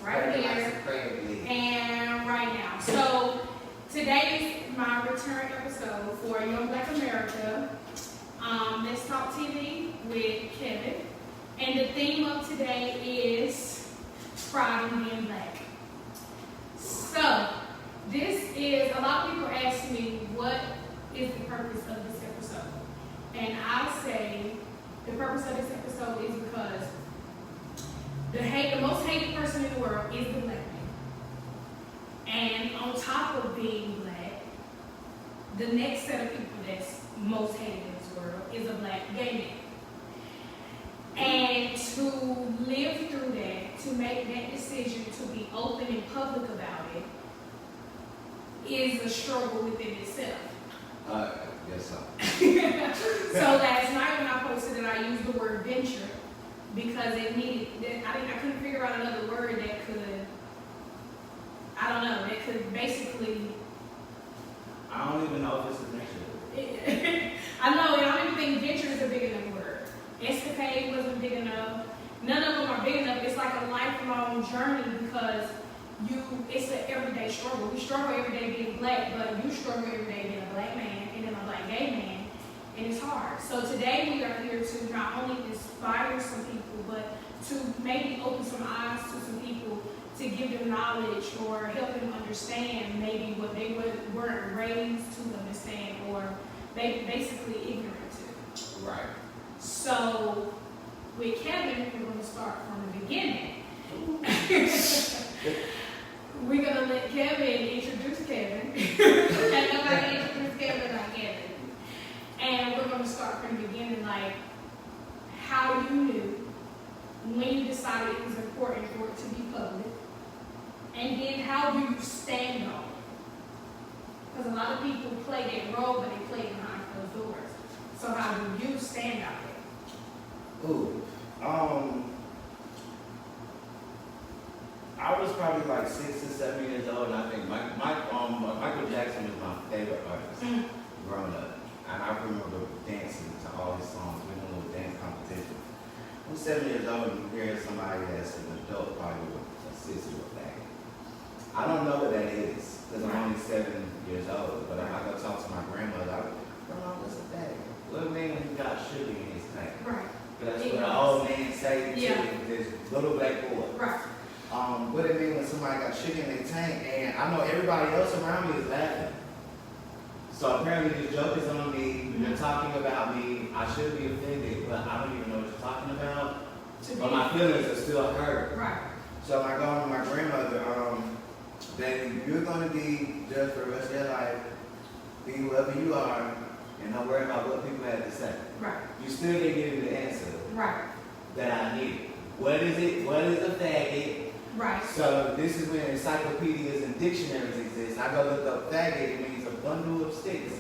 right here, and right now. So today is my return episode for Young Black America. Let's Talk TV with Kevin. And the theme of today is pride in being black. So this is, a lot of people ask me, what is the purpose of this episode? And I say the purpose of this episode is because the most hated person in the world is the black man. And on top of being black, the next set of people that's most hated in this world is a black gay man. And to live through that, to make that decision, to be open and public about it, is a struggle within itself. Yes, sir. So last night when I posted it, I used the word venture because it needed, I couldn't figure out another word that could, that could basically. I don't even know if it's a venture. I don't even think venture is a big enough word. Escapade wasn't big enough. None of them are big enough. It's like a lifelong journey because it's an everyday struggle. We struggle every day being black, but you struggle every day being a black man and then a black gay man, and it's hard. So today we are here to not only inspire some people, but to maybe open some eyes to some people, to give them knowledge or help them understand maybe what they weren't raised to understand or they basically ignorant to. Right. So with Kevin, we're going to start from the beginning. We're going to let Kevin introduce Kevin. Let nobody introduce Kevin like Kevin. And we're going to start from the beginning, like how you knew, when you decided it was important for it to be public, and then how do you stand on it? Because a lot of people play that role, but they play it behind closed doors. So how do you stand out there? Ooh. I was probably like 6 or 7 years old, and I think Michael Jackson was my favorite artist growing up. And I remember dancing to all his songs, we did a little dance competition. I'm 7 years old and you hear somebody that's an adult probably with a sissy or faggot. I don't know what that is, because I'm only 7 years old, but if I go talk to my grandmother, I go, Grandma, what's a faggot? What do you mean when you got sugar in his tank? Right. That's what an old man say to this little black boy. Right. What it mean when somebody got sugar in their tank, and I know everybody else around me is laughing. So apparently this joke is on me, you're talking about me, I should be offended, but I don't even know what you're talking about. But my feelings are still hurt. Right. So I go to my grandmother, baby, you're gonna be judged for the rest of your life, be whoever you are, and don't worry about what people have to say. Right. You still didn't give me the answer that I needed. What is it? What is a faggot? Right. So this is when encyclopedias and dictionaries exist. I go look up faggot, it means a bundle of sticks.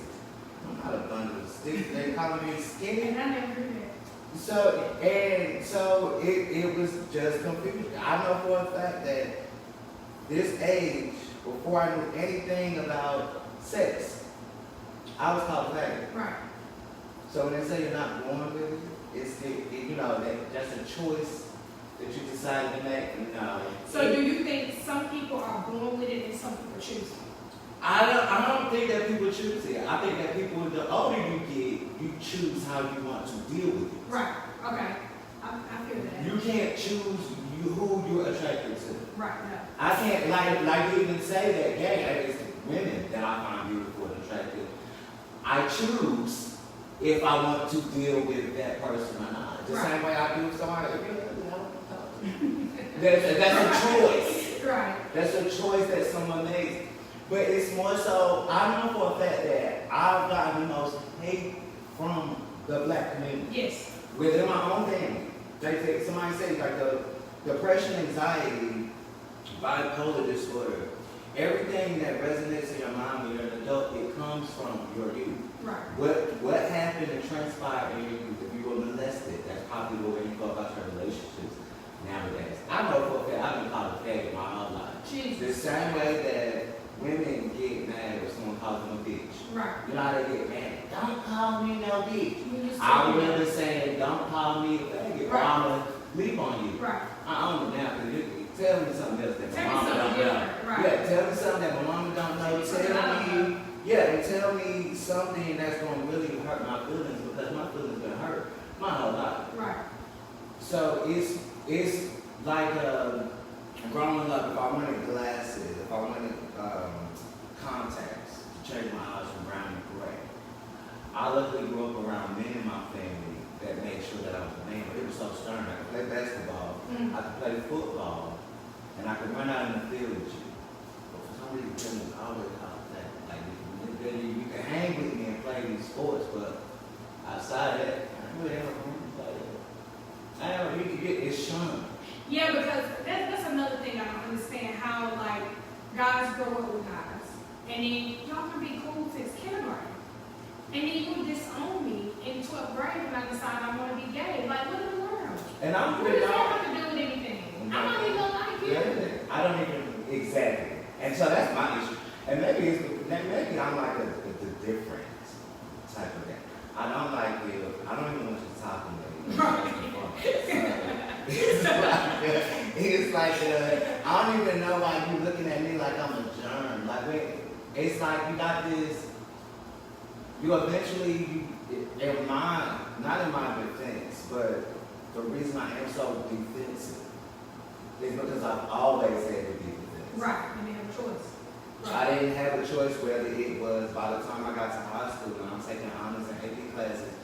I'm not a bundle of sticks, they call me skinny. And I never heard that. So it was just confusing. I know for a fact that this age, before I knew anything about sex, I was called a faggot. Right. So when they say you're not born with it, that's a choice that you decided to make. So do you think some people are born with it and some people choose it? I don't think that people choose it. I think that people, the older you get, you choose how you want to deal with it. Right. Okay. I feel that. You can't choose who you're attracted to. Right. No. I can't like you even say that gay. It's women that I find beautiful and attractive. I choose if I want to deal with that person or not. The same way I do with somebody. That's a choice. Right. That's a choice that someone makes. But it's more so, I know for a fact that I've gotten the most hate from the black community. Yes. Within my own family. Somebody says like the depression, anxiety, bipolar disorder, everything that resonates in your mind when you're an adult, it comes from your youth. Right. What happened and transpired in your youth? If you were molested, that's probably the way you go about your relationships nowadays. I know for a fact I've been called a faggot my whole life. Jesus. The same way that women get mad if someone calls them a bitch. Right. You know how they get mad? Don't call me no bitch. You I remember saying, don't call me a faggot, or Right. I'm going to leap on you. Right. I own it now because Tell me something else that my Tell me mama something don't know. different, right. Yeah, tell me something that my mama don't know. Something I don't Tell me, yeah, and tell me something that's gonna really hurt my feelings because my feelings been hurt my whole life. Right. So it's like growing up. If I wanted glasses, if I wanted contacts to change my eyes from brown to gray, I luckily grew up around men in my family that made sure that I was a man. But it was so stern. I could play basketball, I could play football, and I could run out in the field with you. But for some reason, Tim was always out that. Like you can hang with me and play these sports, but outside that, I really don't want to play that. I don't. You can get it's shunned. Yeah, because that's another thing I don't understand, how like guys grow up with guys, and then y'all can be cool since kindergarten, and then you disown me in 12th grade when I decide I want to be gay. Like, what in the world? And I'm What pretty does that dog. have to do with anything? I'm not even gonna like you. Yeah, I don't even exactly. And so that's my issue. And maybe I'm like a different type of guy. I don't like you. I don't even want you to talk to me. It's like I don't even know why you looking at me like I'm a germ. Like it's like you got this. You eventually, in my, not in my defense, but the reason I am so defensive is because I've always had to be defensive. Right, you didn't have a choice. I didn't have a choice whether it was by the time I got to high school and I'm taking honors and AP classes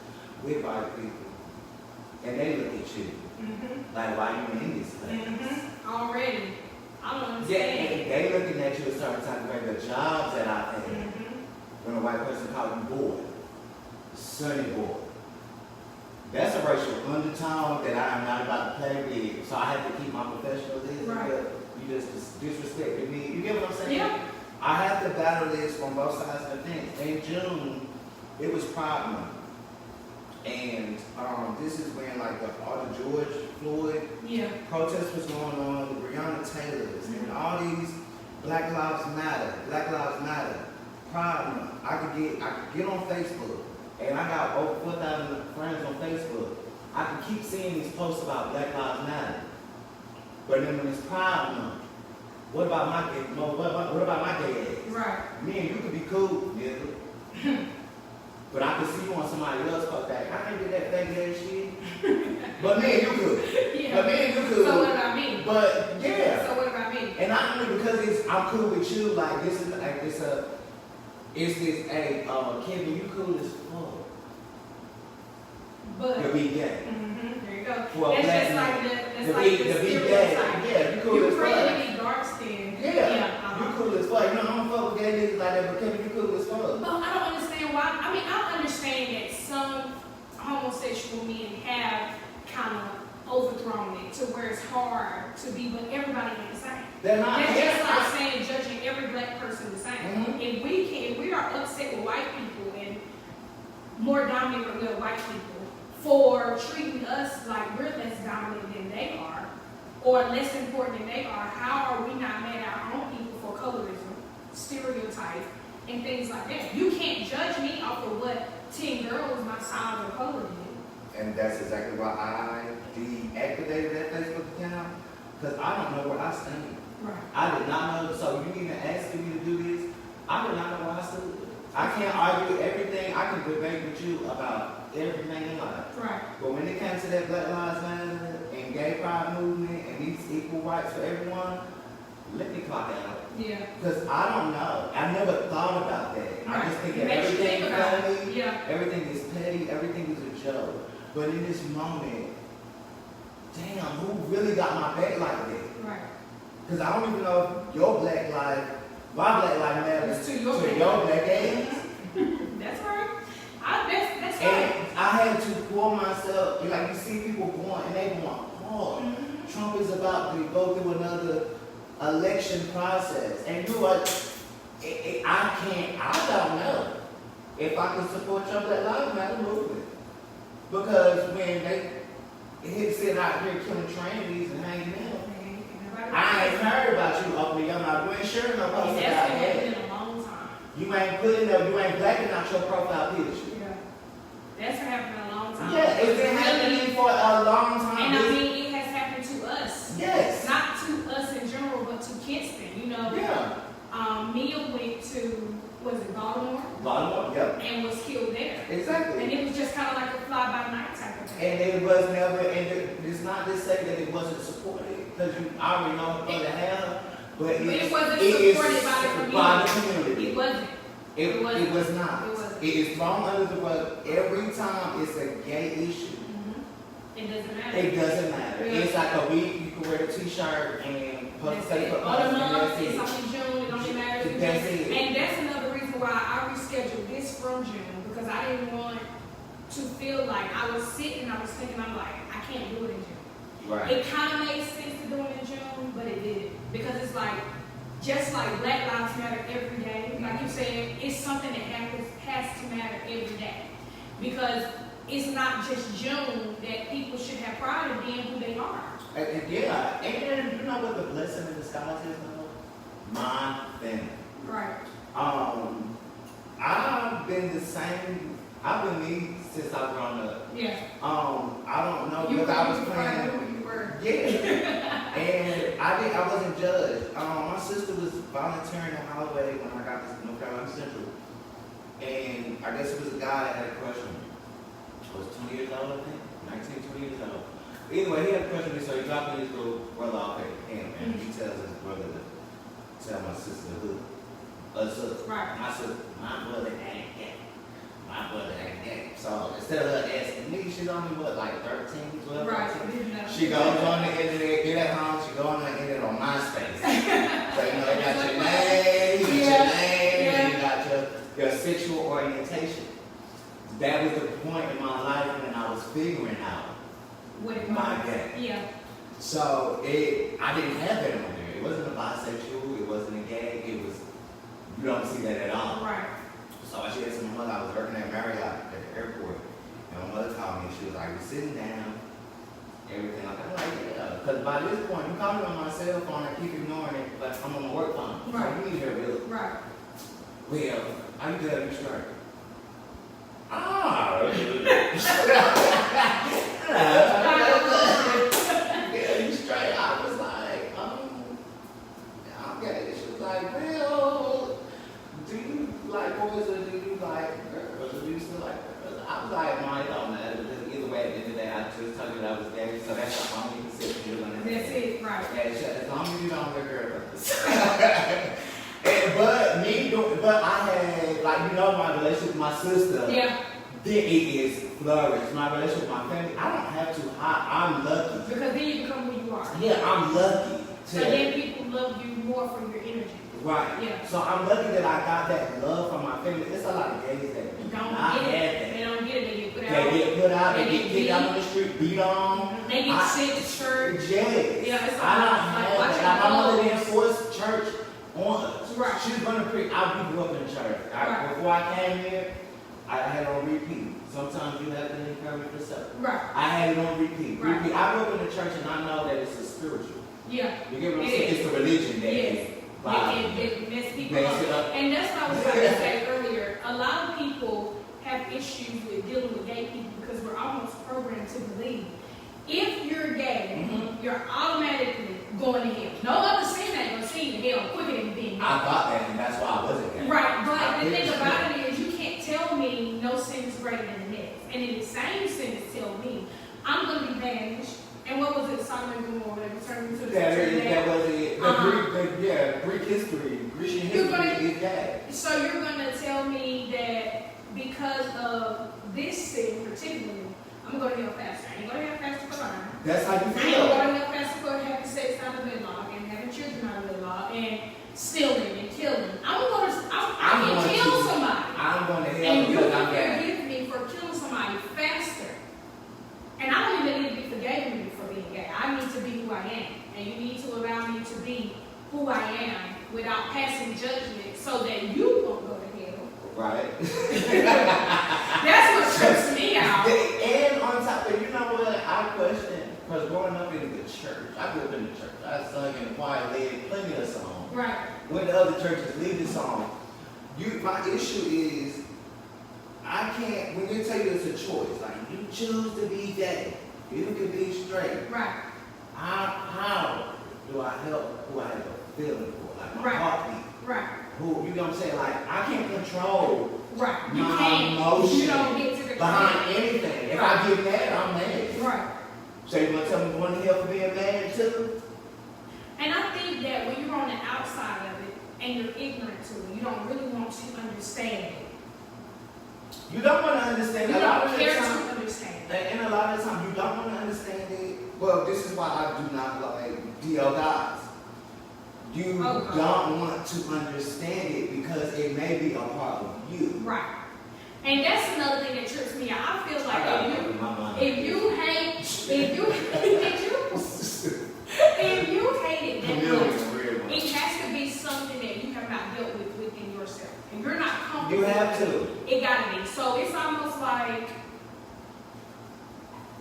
with white people, and they look at you like, why you in this class? Already. I don't Yeah, understand. they looking at you a certain type of way. The jobs that I had, when a white person called you boy, sonny boy, that's a racial undertone that I am not about to play with. So I have to keep my professionalism. Right. But you just disrespected me. You get what I'm saying? Yeah. I have to battle this on both sides of the fence. In June, it was Pride Month. And this is when like all the George Floyd protests was going on, the Breonna Taylors, and all these Black Lives Matter, Pride Month. I could get on Facebook, and I got over 4,000 friends on Facebook. I can keep seeing these posts about Black Lives Matter. But then when it's Pride Month, what about my gay ass? Right. Me and you could be cool, nigga. But I could see you on somebody else fuck that. I ain't do that fake ass shit. But me and you could. Yeah. But me and you could. So what about me? But yeah. So what about me? And not only because I'm cool with you, like this is like Kevin, you cool as fuck. But To be gay. there you go. Well, That's black just like man. the stereotype. Yeah, you cool You as pretty fuck. to be dark skinned. Yeah. You cool as fuck. You know, I don't fuck with gay niggas like that, but Kevin, you cool as fuck. But I don't understand why. I mean, I understand that some homosexual men have kind of overthrown it to where it's hard to be, but everybody ain't the same. They're not. That's just like saying judging every black person the same. If we are upset with white people and more dominant with white people for treating us like we're less dominant than they are, or less important than they are, how are we not mad at our own people for colorism, stereotype, and things like that? You can't judge me off of what 10 girls my size or color did. And that's exactly why I deactivated that Facebook account, because I don't know where I stand. Right. I did not know, so you even asking me to do this, I did not know where I stood. I can't argue everything, I can debate with you about everything in life. Right. But when it came to that Black Lives Matter and gay pride movement and these equal rights for everyone, let me clock out. Yeah. Because I don't know. I never thought about that. I just think It that makes you everything think about it. funny, Yeah. everything is petty, everything is a joke. But in this moment, damn, who really got my back like that? Right. Because I don't even know if your black life, my black life matters It's to your black ass. That's right. That's right. And I had to pull myself, like you see people going, and they going hard. Trump is about to go through another election process. And you are, I don't know if I can support your Black Lives Matter movement. Because when they sit out here killing trainees and hanging out, I ain't heard about you opening your mouth. You ain't sharing no post That's about been that. happening a long time. You ain't putting up, you ain't blacking out your profile picture. Yeah. That's been happening a long time. Yeah, it's been happening for a long time. And I mean, it has happened to us. Yes. Not to us of it. Yeah. Mia went to, was it Baltimore? Baltimore, yep. And was killed there. Exactly. And it was just kind of like a fly-by-night type of thing. And it was never, and it's not to say that it wasn't supported, because you already know her brother had, but it wasn't is supported by the community. It wasn't. It was not. It wasn't. It is thrown under the rug every time it's a gay issue. It doesn't matter. It doesn't matter. Yeah. It's like a week, you can wear a t-shirt and post Facebook post, and that's It's it. only June, it only matters in June. That's it. And that's another reason why I rescheduled this from June, because I didn't want to feel like I was sitting, I was thinking, I'm like, I can't do it in June. Right. It kind of made sense to do it in June, but it didn't. Because it's like, just like Black Lives Matter every day, like you said, it's something that has to matter every day. Because it's not just June that people should have pride in being who they are. And yeah, and you know what the blessing in disguise is though? My family. Right. I've been the same. I've been me since I've grown up. Yeah. I don't know You because I was were playing. who you were. Yeah. And I wasn't judged. My sister was volunteering in Holloway when I got to North Carolina Central, and I guess it was a guy that had a crush on me. I was 2 years old, I think, 19, 20 years old. Anyway, he had a crush on me, so he dropped me his little brother off at camp, and he tells his brother to tell my sister who. Right. My brother ain't gay. My brother ain't gay. So instead of her asking me, she's only what, like 13, 12, Right. 13? No. She goes on the internet, get at home, she goes on the internet on MySpace. So you know, you got your name, you got your sexual orientation. That was the point in my life when I was figuring out my gay. Yeah. So I didn't have that on there. It wasn't a bisexual, it wasn't a gay, it was, you don't see that at all. Right. So I said to my mother, I was working at Marriott at the airport, and my mother called me and she was like, we're sitting down, everything like that. I'm like, yeah, because by this point, you call me on my cell phone and keep ignoring it, but I'm on my work phone. Right. So you need to really. Right. Well, are you good? Are you straight? Ah. Yeah, you straight. I was like, I'm gay. She was like, well, do you like boys or do you like girls? Or do you still like girls? I was like, no, it don't matter. Because either way, at the end of the day, I just told you that I was gay, so that's the only consideration you're going to have. That's it. Right. Yeah, as long as you don't wear girls. But I had, like, you know, my relationship with my sister. Yeah. Then it is flourished. My relationship with my family, I don't have to hide. I'm lucky. Because then you become who you are. Yeah, I'm lucky. So then people love you more for your energy. Right. Yeah. So I'm lucky that I got that love from my family. There's a lot of gays that Don't not get have it. that. They don't get it. They get put They out. get put out, they They get get kicked out beat. on the street, beat on. They get sent to church. Yes. Yeah, it's I don't like have watching that. My mother those. didn't force church on us. Right. She was going to preach. I grew up in church. Right. Before I came here, I had it on repeat. Sometimes you have to encourage yourself. Right. I had it on repeat. Right. Repeat. I grew up in the church and I know that it's a spiritual. Yeah. You get what I'm It saying? is. It's the religion that Yes. bothers me. It mess people Mess it up. up. And that's what I was trying to say earlier. A lot of people have issues with dealing with gay people because we're almost programmed to believe if you're gay, you're automatically going to hell. No other sin ain't going to see you to hell quicker than being gay. I thought that and that's why I wasn't gay. Right, but I the didn't thing see about it is you can't tell me no sin is greater than the next. And in the same sentence tell me I'm going to be banished. And what was it, Sodom and Gomorrah, that returned to the That was it. Uh-huh. Greek history, Grecian You're history gonna- is gay. So you're going to tell me that because of this sin particularly, I'm going to hell faster. I ain't going to hell faster for lying. That's how you I ain't feel. going to hell faster for having sex out of wedlock and having children out of wedlock and stealing and killing. I can kill somebody. I'm going to hell And you because can I'm gay. forgive me for killing somebody faster. And I don't even need to be forgiven me for being gay. I need to be who I am. And you need to allow me to be who I am without passing judgment so that you won't go to hell. Right. That's what trips me out. And on top of, you know what, I question, because growing up in the church, I grew up in the church. I sung in the choir, led plenty of songs. Right. When the other churches lead the song, my issue is, I can't, when you tell you it's a choice, like you choose to be gay, you can be straight. Right. How? do I help who I have a feeling for, like my Right. heartbeat? Right. Who, you know what I'm saying? Like, I can't control Right. You my can't. emotion You don't get to the behind anything. If I get mad, I'm mad. Right. So you want to tell me one of for being mad too? And I think that when you're on the outside of it and you're ignorant to it, you don't really want to understand it. You don't want to understand. You A lot don't of the care time, to understand it. and a lot of the time, you don't want to understand it. Well, this is why I do not like DL guys. You Oh, God. don't want to understand it because it may be a part of you. Right. And that's another thing that trips me out. I feel I like gotta if put my mind. you hate, if you hate it that much, it has to be something that you have not dealt with within yourself. And you're not comfortable. You have to. It gotta be. So it's almost like,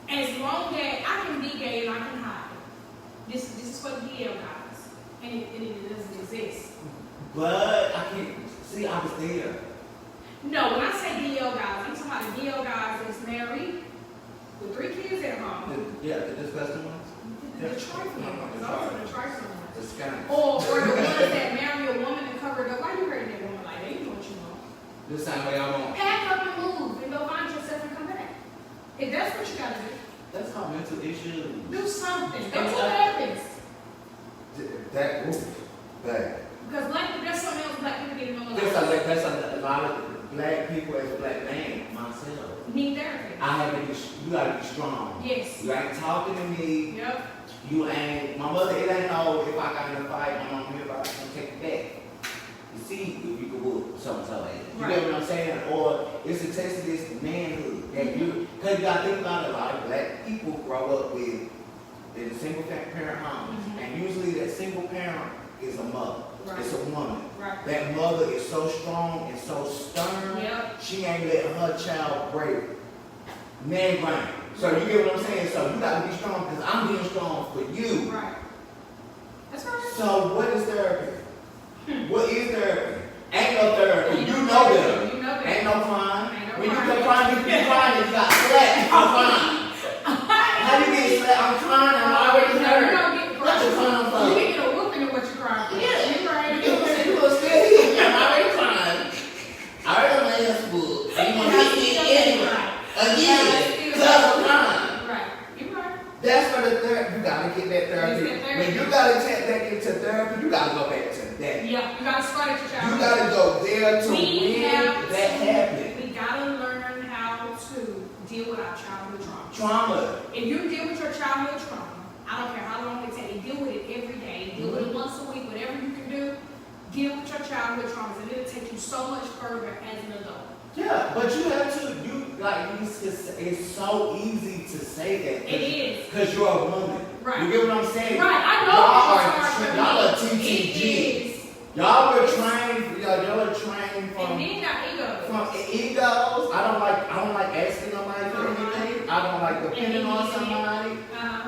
as long as I can be gay and I can hide it. This is for the DL guys. And it doesn't exist. But I can't see. I was there. No, when I say DL guys, I'm talking about the DL guys that's married with 3 kids at home. Yeah, the disgusting ones. The trifling ones. Those are the trifling ones. The scandals. Or the ones that marry a woman and cover it up. Why you hurting that woman like that? You know what you want. The same way I want. Pack up and move and go find yourself and come back. If that's what you gotta do, That's how mental issues. do something. Go to a therapist. That oof, bad. Because that's something else black people need to know. That's a lot of black people as a black man, myself. Need therapy. I have to be, you gotta be strong. Yes. You ain't talking to me. Yep. You ain't, my mother, it ain't no, if I got in a fight, my mom here, if I can take it back. You see, if you could whoop so-and-so ass. You Right. get what I'm saying? Or it's a test of this manhood. That you, because you gotta think about it, a lot of black people grow up with in single parent homes. Mhm. And usually that single parent is a mother. Right. It's a woman. Right. That mother is so strong and so stern. Yep. She ain't letting her child break man ground. So you get what I'm saying? So you gotta be strong because I'm being strong for you. Right. That's right. So what is therapy? What is therapy? Ain't no therapy. You know better. You know better. Ain't no crime. Ain't no When you crime. can cry, you can cry, you got slapped. You can cry. How you get slapped? I'm crying. I'm already You hurt. don't get What you crying You for? can get a whooping of what you crying for. Yeah. You crying. You know what I'm saying? You was still here. I'm already crying. I already on my ass book. And you want to hit me anyway. Again. Because I'm crying. Right. You're right. That's for the therapy. You gotta get that therapy. Get that therapy. When you gotta take back into therapy, you gotta go back to that. Yeah. You gotta start at your You childhood. gotta go there to We when have that happened. We gotta learn how to deal with our childhood trauma. Trauma. If you deal with your childhood trauma, I don't care how long it takes, deal with it every day, deal with it once a week, whatever you can do, deal with your childhood traumas, and it'll take you so much further as an adult. Yeah, but you have to, it's so easy to say that. It is. Because you're a woman. Right. You get what I'm saying? Right, I know Y'all it's hard for y'all are me. TTG. It is. Y'all were trained, y'all are trained And from then got egos. egos. I don't like asking nobody for anything. I don't like depending on somebody.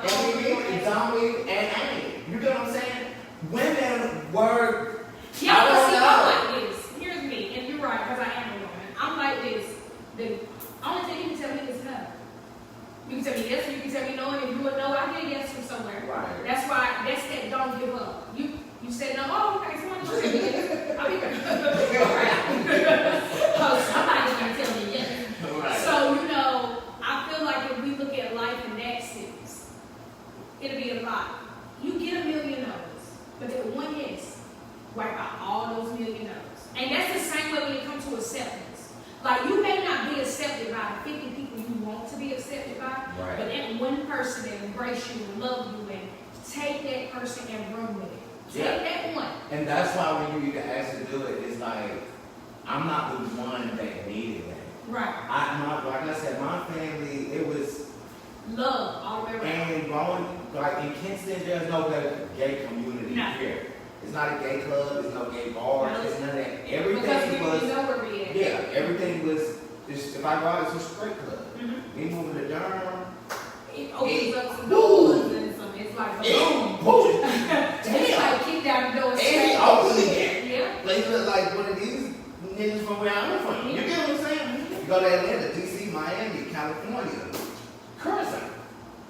And zombie and ain't. You get what I'm saying? Women were, Yeah, I but don't see, know. I'm like this. Here's me, and you're right, because I am a woman. I'm like this. The only thing you can tell me is no. You can tell me yes, or you can tell me no, and if you would know, I get a yes from somewhere. Right. That's why, that's that don't give up. You said no, oh, okay, someone just said yes. I'll be right. Because somebody's going to tell me yes. Right. So, I feel like if we look at life in that sense, it'll be a lot. You get a million no's, but that one yes, wipe out all those million no's. And that's the same way when it comes to acceptance. Like, you may not be accepted by the 50 people you want to be accepted by, Right. but that one person that embrace you and love you and take that person and run with it. Take that one. And that's why when you get asked to do it, it's like, I'm not the one that needed that. Right. Like I said, my family, it was, Love all the way around. and growing, like in Kinston, there's no gay community No. here. It's not a gay club, there's no gay bars, No. there's none of that. Because Everything you was, know where we at. yeah, everything was, if I go out, it's a straight club. Mhm. We moving to Durham. It opens up some Woo. doors and some, it's like a Damn. boom. It's Damn. like kick down the door and And straight. openly gay. Yeah. They look like one of these niggas from where I'm from. You get what I'm saying? You go to Atlanta, DC, Miami, California, Curzon.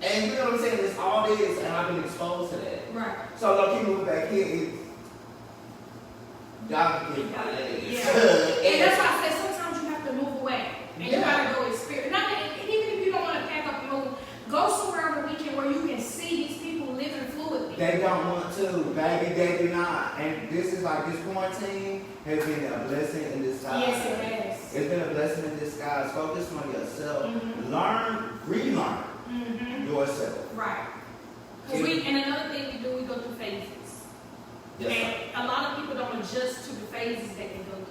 And you know what I'm saying? It's all this, and I've been exposed to that. Right. So look, keep moving back here. Y'all can get my legs. Yeah. And that's why I said sometimes you have to move away. And you gotta go experience. Not that, and even if you don't want to pack up and move, go somewhere on the weekend where you can see these people living fluidly. They don't want to, baby, they do not. And this is like, this quarantine has been a blessing in disguise. Yes, it has. It's been a blessing in disguise. Focus on yourself. Mhm. Learn, relearn Mm-hmm. yourself. Right. And another thing we do, we go through phases. Yes, sir. And a lot of people don't adjust to the phases that they go through.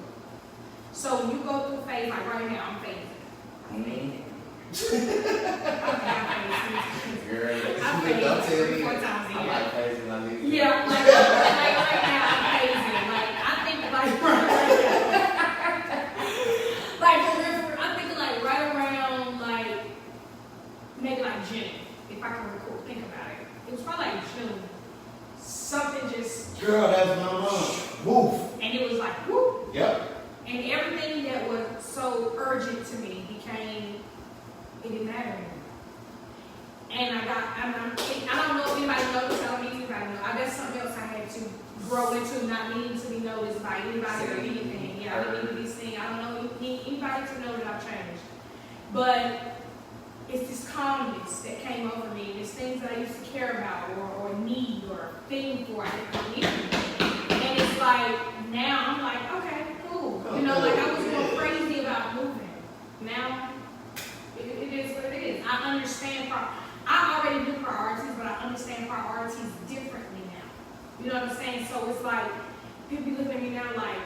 So when you go through a phase, like right now, I'm phasing. I'm phasing. Girl, I'm don't phasing tell 3-4 me. times a I year. like phasing, I need to. Yeah, like right now, I'm phasing. Like, I think like like for real, I'm thinking like right around like maybe like June, if I can recall, think about it. It was probably like June. Something just, Girl, that's my mom. Woof. and it was like whoop, Yep. and everything that was so urgent to me became, it didn't matter anymore. And I don't know if anybody noticed, I don't need anybody to know. I guess something else I had to grow into, not needing to be noticed by anybody or anything. Yeah, I didn't need to be seen. I don't know anybody to know that I've changed. But it's this calmness that came over me. It's things that I used to care about or need or thing for. I didn't need it. And it's like, now I'm like, okay, cool. You know, like I was more crazy about moving. Now, it is what it is. I understand I already do priorities, but I understand priorities differently now. You know what I'm saying? So it's like, people be looking at me now like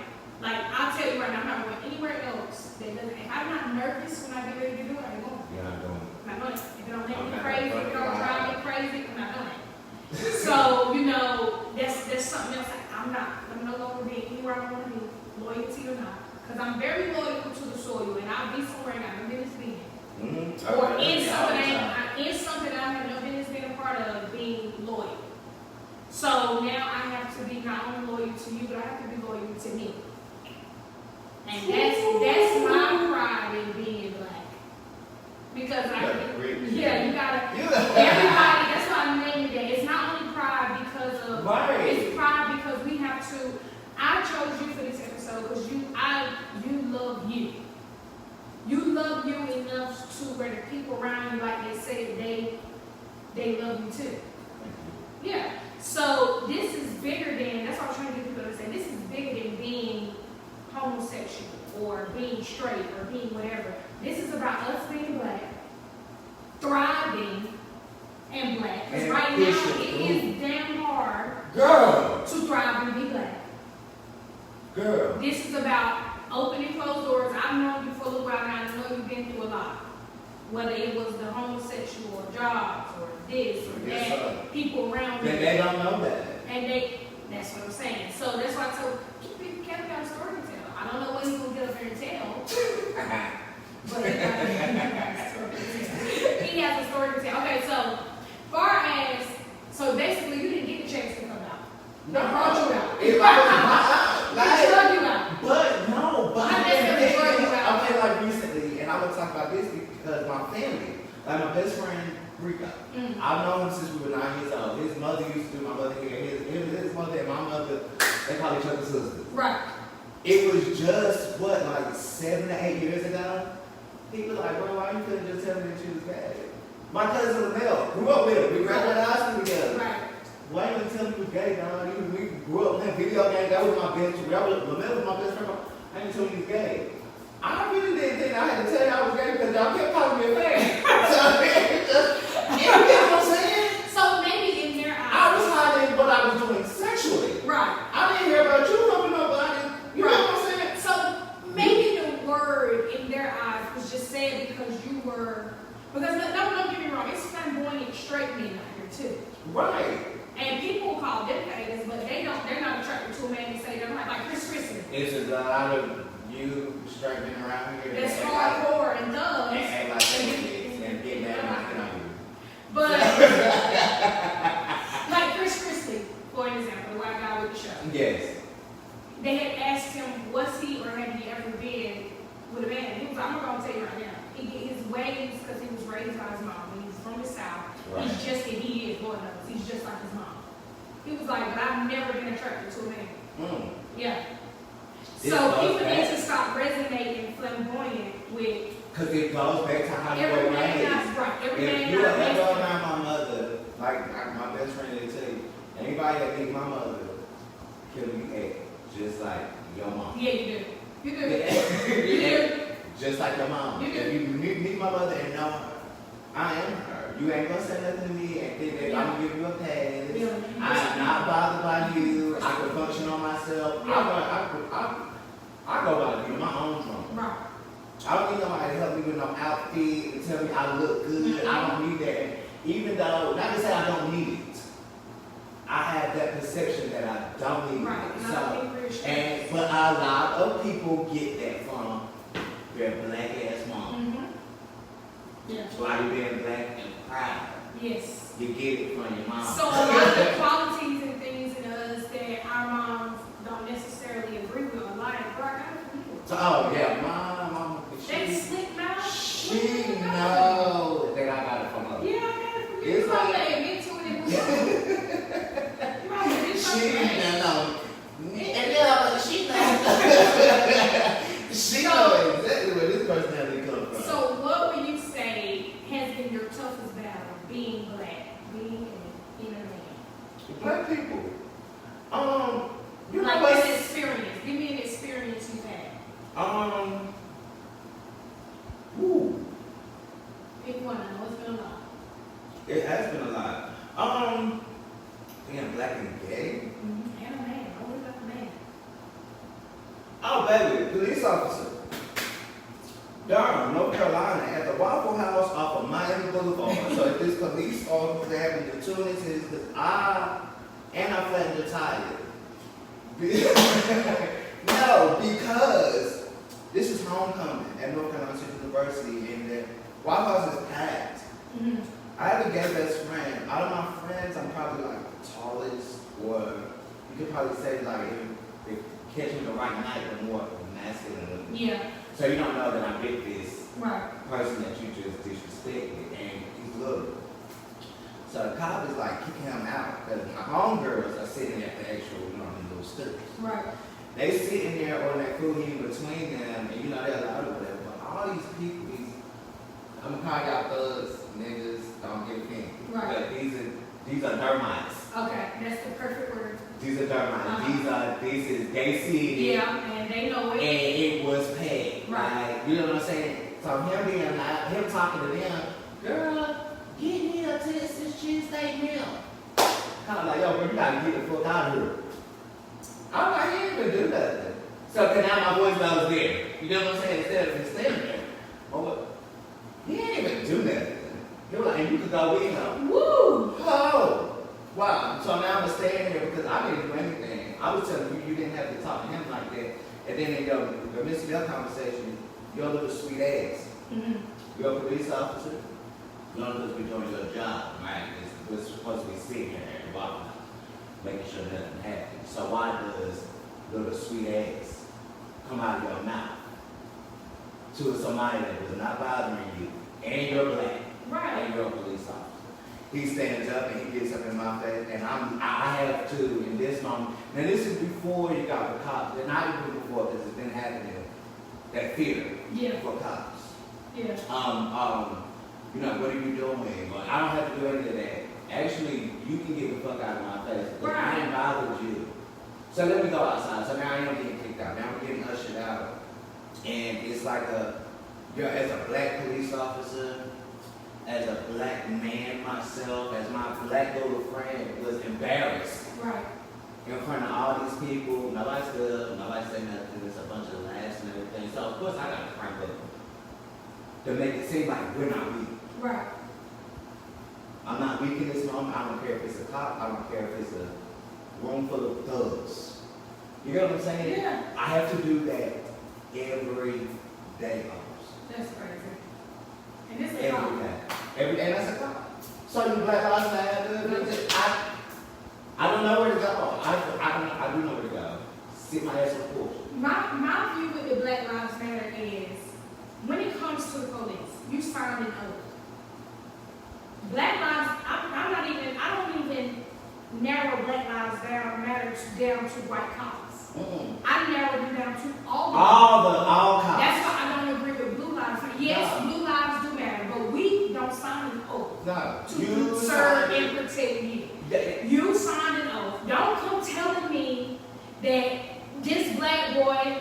I'll tell you right now, I'm not going anywhere else. If I'm not nervous when I get ready to do it, I ain't going. You're not doing it. I'm not doing it. If it don't make me Okay, crazy, if it don't right. drive me crazy, I'm not doing it. So, you know, that's something else. I'm no longer being anywhere I want to be, loyalty or not. Because I'm very loyal to the soil, and I'll be somewhere and I know business being. Mm-hmm. Or in something I have no business being a part of, being loyal. So now I have to be not only loyal to you, but I have to be loyal to me. And that's my pride in being black. Because you gotta, everybody, that's why I'm naming that. It's not only pride because of, it's pride because we have to, I chose you for this episode because you love you. You love you enough to where the people around you, like they say, they love you too. Yeah. So this is bigger than, that's what I'm trying to get people to say, this is bigger than being homosexual or being straight or being whatever. This is about us being black, thriving and black. Because right now it is damn hard to thrive and be black. Girl. This is about open and closed doors. I've known you for a little while now. I know you've been through a lot. Whether it was the homosexual jobs or this or that, people around you. They don't know that. And that's what I'm saying. So that's why I told people, Kevin got a story to tell. I don't know what he's going to get up here and tell. But he has a story to tell. Okay, so far as, so basically you didn't get the checks to come out. They brought you out. They drug you out. But no, but How they drug you out? okay, like recently, and I'm gonna talk about this because my family, like my best friend Rico, I've known him since we were 9 years old. His mother used to do my mother hair. His mother and my mother, they call each other sisters. Right. It was just what, like 7 to 8 years ago. He was like, bro, why you couldn't just tell me that you was gay? My cousin Lamel grew up with him. We graduated high school together. Right. Why you didn't tell me you was gay, dog? We grew up playing video games. That was my best friend. Lamel was my best friend. I didn't tell you he was gay. I really didn't think I had to tell you I was gay because y'all kept calling me a fan. So it just, you know what I'm saying? So maybe in their eyes. I was hiding what I was doing sexually. Right. I didn't hear about you coming up, but I didn't. You know what I'm saying? So maybe the word in their eyes was just said because you were, because don't get me wrong, it's flamboyant straight men out here too. Right. And people call them haters, but they're not attracted to a man to say they're not like Chris Christie. It's a lot of you strapping around here. That's hardcore and thugs. And act like and get mad knocking on you. But like Chris Christie, for an example, the white guy with the show. Yes. They had asked him, was he or had he ever been with a man? He was, I'm not gonna tell you right now. His ways, because he was raised by his mom. He's from the South. Right. He's just, and he is, Lord knows, he's just like his mom. He was like, but I've never been attracted to a man. Mm. Yeah. This So goes people need back- to stop resonating flamboyant with Cause it goes back to how you every were man raised. not right. Every If man you were not ever masculine. around my mother, like my best friend will tell you, anybody that meet my mother, he'll be act just like your mom. Yeah, you do. You do. You You act do. just like your mom. You do. If you meet my mother and know her, I am her. You ain't gonna say nothing to me and think that Yeah. I'm gonna give you a pass. Yeah. I'm not bothered by you. I can function on myself. Yeah. I go by the my own drum. Right. I don't need nobody to help me with no outfit and tell me I look good. I don't need that. And even though, not to say I don't need it, I have that perception that I don't need Right. it. And I don't think we're straight. But a lot of people get that from their black ass mom. Mm-hmm. Yeah. Why you being black and proud? Yes. You get it from your mom. So a lot of the qualities and things in us that our moms don't necessarily agree with or like, bro, I got it from you. So, oh yeah, my mom, That slick mouth. she knows that I got it from her. Yeah, I got it from you. It's You probably like- admit to it. You probably admit She to it. know. And yeah, she knows. She knows exactly where this personality comes from. So what would you say has been your toughest battle being black, being in a man? Black people. You know Like what? this experience. Give me an experience you've had. Ooh, Pick one. I know it's been a lot. it has been a lot. Being black and gay. Mm-hmm. And a man. Always got a man. Oh, baby, police officer. Durham, North Carolina, at the Waffle House off of Miami Boulevard. So if this police officer happened to tune into this, because I flattened the tire. No, because this is homecoming at North Carolina State University, and the Waffle House is packed. Mm-hmm. I have a gay best friend. Out of my friends, I'm probably like the tallest, or you could probably say like if catch me the right night, the more masculine. Yeah. So you don't know that I'm with this Right. person that you just disrespected, and he's little. So the cop is like kicking him out because my homegirls are sitting at the actual, these little stools. Right. They sitting there on that cool in between them, and they're loud or whatever. But all these people, I'm gonna call y'all thugs, niggas, don't get offended. Right. But these are termites. Okay. That's the perfect word. These are termites. They see it. Yeah. And they know And it. it was paid. Right. Like, you know what I'm saying? So him being like, him talking to them, girl, get me a Texas cheesesteak meal. Kind of like, yo, bro, you gotta get the fuck out of here. I'm like, he didn't even do nothing. So then now my voice was there. You know what I'm saying? Instead of him standing there. But what? He didn't even do nothing. He was like, and you could go with him. Woo! Oh! Wow. So now I'm staying here because I didn't do anything. I was telling you, you didn't have to talk to him like that. And then in your midst of your conversation, your little sweet ass, Mm-hmm. you're a police officer, you're not supposed to be doing your job, right? We're supposed to be sitting here at the Waffle House, making sure nothing happens. So why does little sweet ass come out of your mouth to somebody that was not bothering you, and you're black, Right. and you're a police officer? He stands up and he gets up in my face, and I have to in this moment. Now this is before you got the cops, and not even before because it's been happening. That fear Yeah. for cops. Yeah. What are you doing? Well, I don't have to do any of that. Actually, you can get the fuck out of my face. Because I ain't bothered you. So let me go outside. So now I am getting kicked out. Now I'm getting ushered out. And it's like as a black police officer, as a black man myself, as my black little friend was embarrassed Right. in front of all these people. Nobody stood up, nobody said nothing. It's a bunch of laughs and everything. So of course I got to crank up to make it seem like we're not weak. Right. I'm not weak in this moment. I don't care if it's a cop. I don't care if it's a room full of thugs. You know what I'm saying? Yeah. I have to do that every day almost. That's crazy. And this is Every day. Every day that's a cop. So you Black Lives Matter. I don't know where to go. I do know where to go. Sit my ass on the porch. My view with the Black Lives Matter is when it comes to the police, you sound an oath. Black lives, I don't even narrow Black Lives Matter down to white cops. Mm-mm. I narrowed it down to all. All cops. That's why I don't agree with Blue Lives Matter. Yes, No. Blue Lives do matter, but we don't sign an oath No. to serve and protect you. You signed an oath. Don't come telling me that this black boy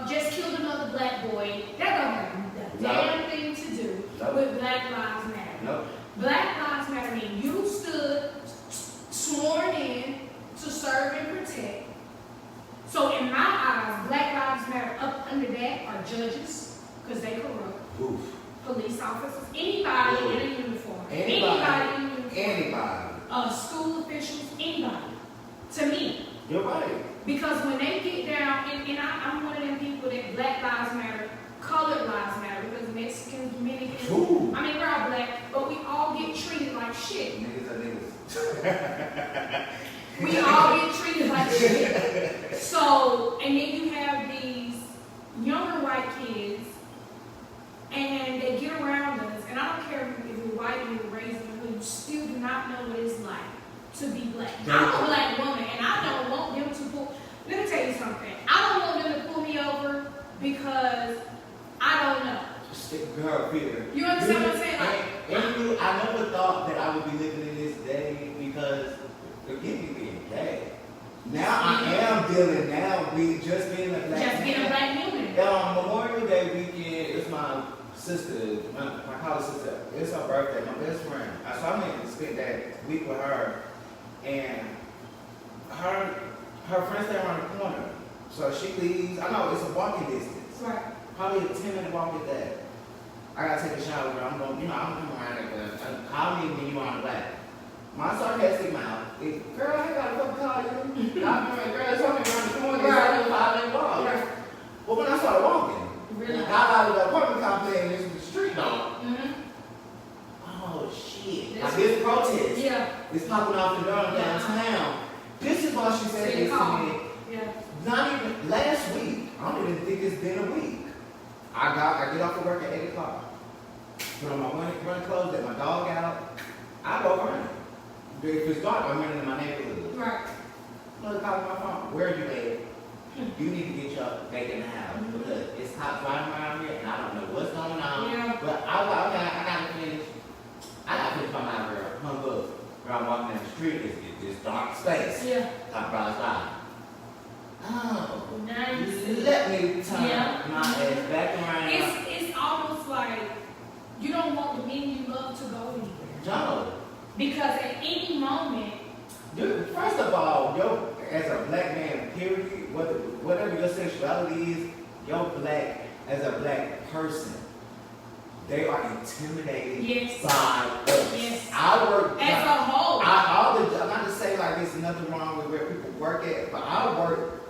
just killed another black boy. That don't have a damn thing to do with Black Lives Matter. No. Black Lives Matter means you stood sworn in to serve and protect. So in my eyes, Black Lives Matter up under that are judges, because they corrupt. Oof. Police officers, anybody in a uniform. Anybody in a uniform. Anybody. School officials, anybody. To me. You're right. Because when they get down, and I'm one of them people that Black Lives Matter, colored lives matter, because Mexicans, Dominicans, Ooh. I mean, we're all black, but we all get treated like shit. Niggas are niggas. We all get treated like shit. So, and then you have these younger white kids, and they get around us, and I don't care if you're white and you're raised in the hood, you still do not know what it's like to be black. I'm a black woman, and I don't want them to pull. Let me tell you something. I don't want them to pull me over because I don't know. Girl, Peter. You understand what I'm saying? And I never thought that I would be living in this day because forgive me being gay. Now I am dealing now with just being a black man. Just being a black woman. Memorial Day weekend, it's my sister, my college sister. It's her birthday, my best friend. So I went and spent that week with her, and her friends stay around the corner. So she leaves. I know it's a walking distance. Right. Probably a 10-minute walk at that. I gotta take a shower, girl. I'm going, I'm coming around there, but call me when you on the back. My sarcastic mouth, girl, I ain't got a fucking call you. I'm going, girl, it's only around the corner. It's only a 5-minute walk. Right. Well, when I started walking, Really? I got out of the apartment complex and this was the street dog. Mm-hmm. Oh, shit. Like this protest Yeah. is popping off in Durham downtown. This is why she said this to me. Yeah. Not even last week. I don't even think it's been a week. I get off of work at 8 o'clock. Put on my run clothes, let my dog out. I go running. If it's dark, I'm running in my neighborhood. Right. Another call on my phone. Where are you at? You need to get your back in the house because it's hot flying around here and I don't know what's going on. Yeah. But I gotta finish. I gotta finish my mind, girl. Hung up. Where I'm walking down the street, it's this dark space. Yeah. Top brown side. Oh. Nice. Let me turn Yeah. my ass back around. It's almost like you don't want the men you love to go anywhere. No. Because at any moment, Dude, first of all, as a black man, period, whatever your sexuality is, as a black person, they are intimidated yes, by us. yes, I work as a whole, I'm not to say like there's nothing wrong with where people work at, but I work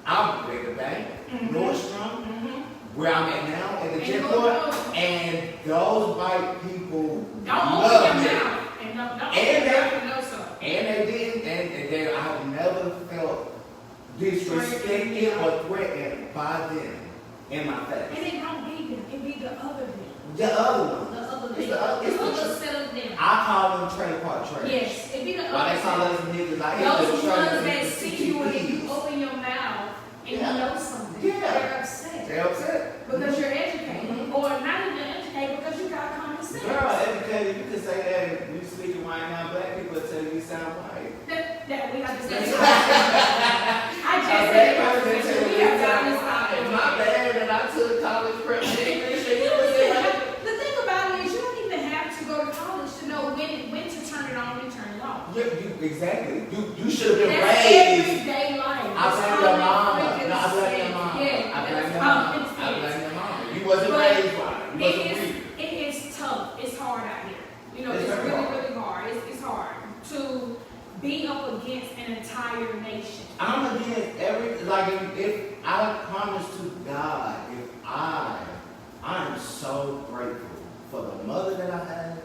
at the bank, Nordstrom, where I'm at now, at the jet port, and those white people don't love open me. your mouth and don't And know so. And they didn't, and they, I've never felt disrespected or threatened by them in my face. And it don't be them, it be the other them. The other one. The other It's them. the The other other set of them. I call them trailer park trash. Yes, it be the Why they call other us niggas like those the ones trailer that niggas, see you and you TTPs. open your mouth and you Yeah. know something. Yeah. They're upset. They upset. Because you're educated. Or not even educated because you got common sense. Girl, educated, you can say that you speaking white now, black people will tell you sound white. That we have to say. I just said it. We have got this out. My bad that I took college prep English and you was like, The thing about it is you don't even have to go to college to know when to turn it on and turn it off. exactly. You should have been That's raised. everyday life. I blame your mama. No, I blame your mama. Yeah, I blame that's your common mama. I sense. blame your mama. You wasn't But raised right. You wasn't weak. It is tough. It's hard out here. You know, It's it's very really, hard. really hard. It's hard to be up against an entire nation. I'm against if I promise to God, if I am so grateful for the mother that I have,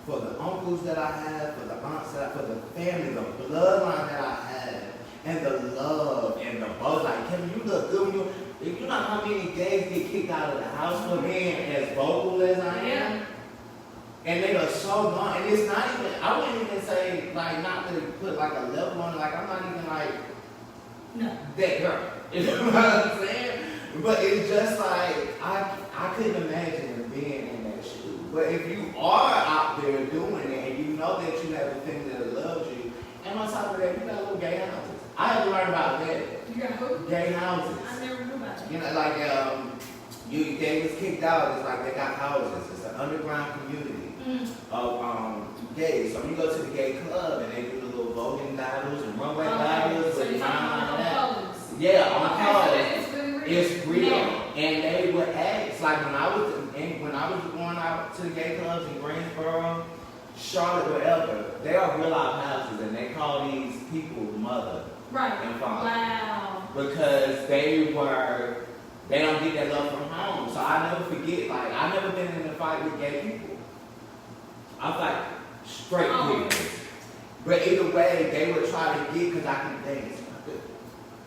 for the uncles that I have, for the aunts that for the family, the bloodline that I have, and the love and the both. Like, Kevin, you look good when you know how many gays get kicked out of the house for being as vocal as I am? Yeah. And they are so gone. And it's not even, I wouldn't even say, like, not to put like a level on it. Like, I'm not even like No. that girl. You know what I'm saying? But it's just like, I couldn't imagine being in that shoe. But if you are out there doing it and you know that you have a thing that loves you, and on top of that, you got little gay houses. I had to learn about that. You got who? Gay houses. I never knew about that. You know, like, they was kicked out. It's like they got houses. It's an underground community of gays. So you go to the gay club and they do the little voguing battles and runway battles. So with you're talking about and that. colors. Yeah, on Okay, colors. so that is really real. It's real. Now, And they would ask, like when I was going out to the gay clubs in Greensboro, Charlotte, wherever, they are real life houses and they call these people mother right. and father. Wow. Because they don't get that love from home. So I never forget, like, I never been in a fight with gay people. I fight straight people. But either way, they would try to get, because I can dance.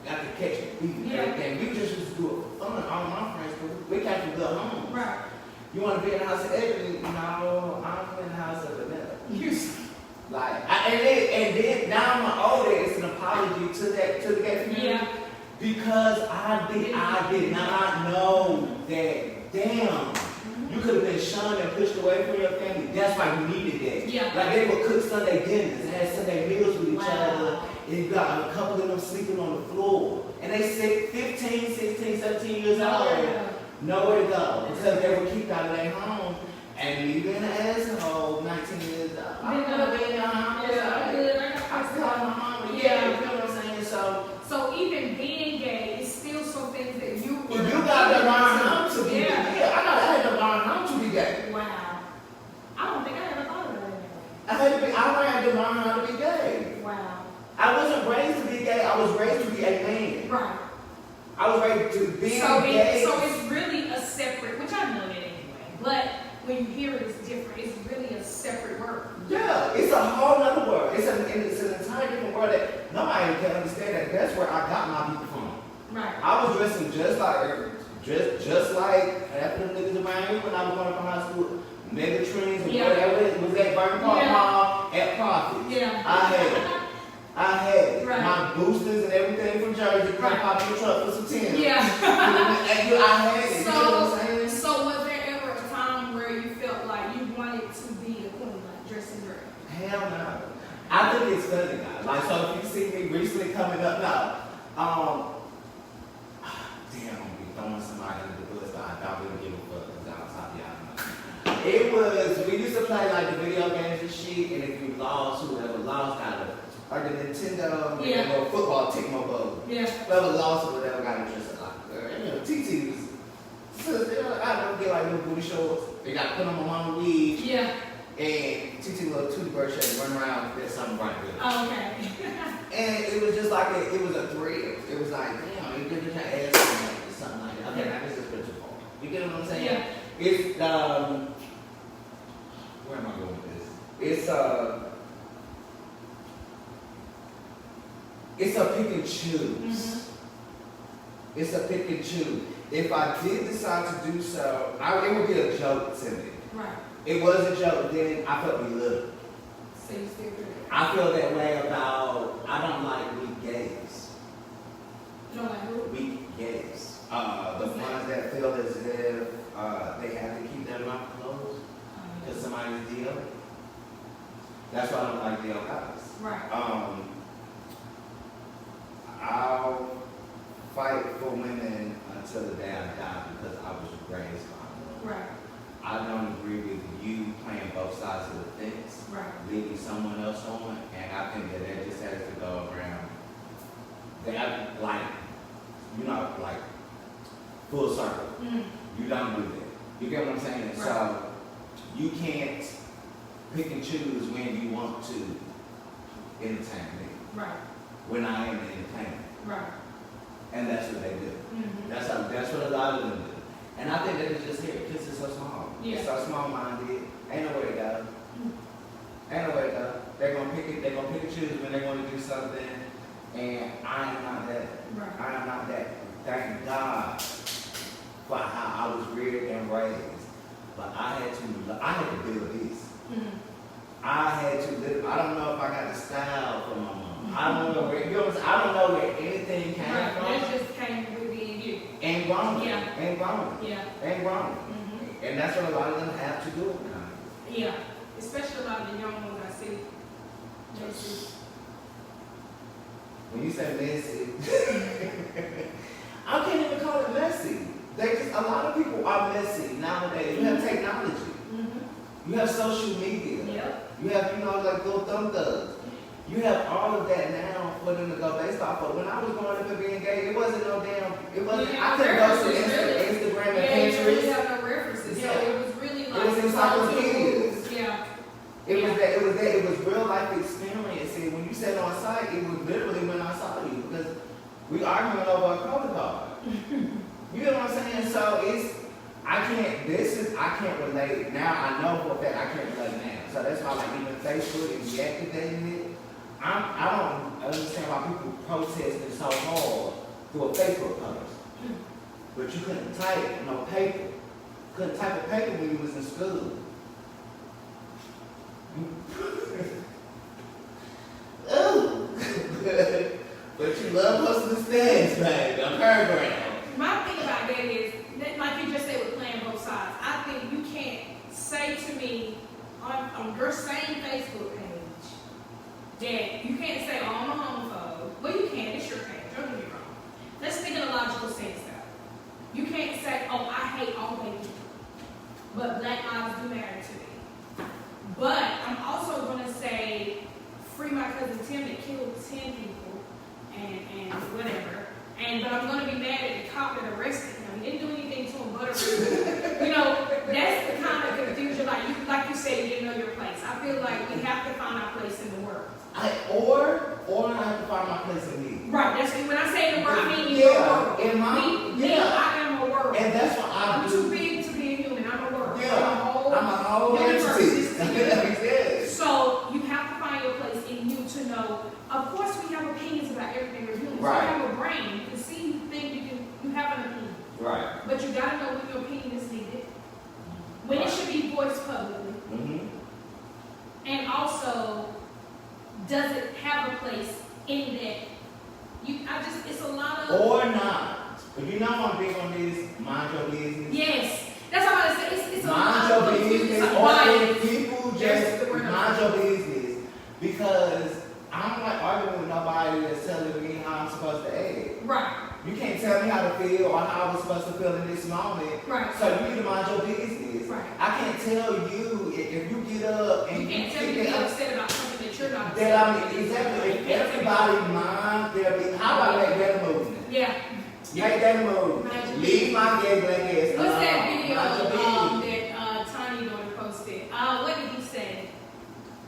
I could catch it, beat and everything. We just used to do it for fun. All my friends, we catch a good home. Right. You want to be in the house of Ebony? No, I'm in the house of Vanilla. Like, and then now I'm older, it's an apology to the gay community. Yeah. Because I did not know that, damn, you could have been shunned and pushed away from your family. That's why you needed that. Yeah. Like they would cook Sunday dinners and had Sunday meals with each Wow. other. And you got a couple of them sleeping on the floor. And they 15, 16, 17 years old. Nowhere to go. Because they were kicked out of their home. And me being an asshole, 19 years old. I could have been in your house. I still have my mom. Yeah, you know what I'm saying? So even being gay is still some things that you were. You got to learn how to be gay. Yeah, I had to learn how to be gay. Wow. I don't think I ever thought of it I had to learn how to be gay. Wow. I wasn't raised to be gay. I was raised to be a man. Right. I was raised to be gay. So it's really a separate, which I know that anyway, but when you hear it, it's different. It's really a separate word. Yeah, it's a whole other world. It's an entire different world that nobody can understand. That's where I got my people from. Right. I was dressing just like half of them niggas around here when I was going up to high school. Megatrends and whatever it was at Burton Park Mall at Profit. Yeah. I had Right. my boosters and everything from Jersey. Right. Pop in the truck for some 10. Yeah. And I had it. You know what I'm saying? So was there ever a time where you felt like you wanted to be a queen, like dressing girl? Hell no. I think it's funny now. Like, so if you see me recently coming up now, damn, I'm gonna be throwing somebody under the bus, but I don't really give a fuck because I'll top y'all know. It was, we used to play like the video games and shit, and if you lost, whoever lost got a, like the Nintendo, or football Tecmo Bowl. Yeah. Whoever lost or whatever got a dress like a girl. And you know, TT was, so, you know, I don't get like little booty shorts. They got put on my mama weed. Yeah. And TT little Tootie Bird shirt run around with something right with it. Oh, okay. And it was just like, it was a thrill. It was like, damn, you could just ask or something like that. Okay, now this is picture for. You get what I'm saying? Yeah. It's, where am I going with this? It's a pick and choose. It's a pick and choose. If I did decide to do so, it would be a joke to me. Right. It was a joke then, I felt belittled. So you still do it? I feel that way about, I don't like weak gays. You don't like who? Weak gays. The ones that feel as if they have to keep their mouth closed because somebody's deal. That's why I don't like DL guys. Right. I'll fight for women until the day I die because I was raised by them. Right. I don't agree with you playing both sides of the fence, Right. leaving someone else on, and I think that just has to go around. That, like, you know, like, full circle. You don't do that. You get what I'm saying? Right. So, you can't pick and choose when you want to entertain me. Right. When I am the entertainer. Right. And that's what they do. That's what a lot of them do. And I think that it's just here, kids are so small. Yeah. It's so small-minded. Ain't nowhere to go. Ain't nowhere to go. They're gonna pick and choose when they want to do something. And I am not that. Right. I am not that. Thank God for how I was reared and raised. But I had to build this. I had to live. I don't know if I got the style from my mom. I don't know where, you know what I'm saying? I don't know where anything came Right, from. that just came with being you. And grown. Yeah. And grown. Yeah. And grown. Mm-hmm. And that's what a lot of them have to do now. Yeah, especially a lot of the young ones I see. When you say messy, I can't even call it messy. They just, a lot of people are messy nowadays. You have technology. Mm-hmm. You have social media. Yep. You have, you know, like little thumb thugs. You have all of that now for them to go based off of. When I was growing up and being gay, it wasn't no damn, it wasn't, Yeah, I couldn't go to references, Instagram and Yeah, you really Pinterest. have no references, Yeah. so it was really like. It was encyclopedias. Yeah. It was that, it was real life experience. And when you said on site, it was literally when I saw you, because we arguing over a color card. You know what I'm saying? So it's, I can't relate. Now I know for a fact I can't relate now. So that's why, like, even Facebook and deactivating it, I don't understand why people protesting so hard through a Facebook post. But you couldn't type no paper. Couldn't type a paper when you was in school. Ooh. But you love posting the stats, baby, on paragraph. My thing about that is, that, like you just said with playing both sides, I think you can't say to me on your same Facebook page that you can't say, oh, I'm a homophobe. Well, you can, it's your page, don't get me wrong. Let's think in a logical sense though. You can't say, oh, I hate all gay people, but black lives do matter to me. But I'm also going to say, free my cousin Tim that killed 10 people and whatever. But I'm going to be mad at the cop that arrested him. He didn't do anything to him but arrest him. You know, that's the kind of confusion, like you said, you didn't know your place. I feel like we have to find our place in the world. Or I have to find my place in me. Right, that's when I say the word, I mean Yeah, your world. in my- Me, yeah. I am a world. And that's what I I'm do. too big to be a human. I'm a world. Yeah, I'm a whole universe. entity. Yes. So you have to find your place in you to know. Of course, we have opinions about everything we're human. Right. So you have a brain. You can see, you think, you have an opinion. Right. But you gotta know when your opinion is needed, when it should be voiced publicly, Mm-hmm. and also, does it have a place in that? It's a lot of. Or not. But you know I'm big on this, mind your business. Yes, that's what I say. It's a Mind lot your of business. Or bias. if people Yes, just the word mind your business. Because I don't like arguing with nobody that's telling me how I'm supposed to act. Right, You can't tell me how to feel or how I was supposed to feel in this moment. right. So you need to mind your business. Right. I can't tell you if you get up and You can't tell me to be upset about something that you're not that I upset mean, about. exactly. If everybody mind their business, how about make that movement? Yeah. Make that move. Mind your Leave my gay black ass What's that alone. video Mind your business. that Tiny daughter posted? What did he say?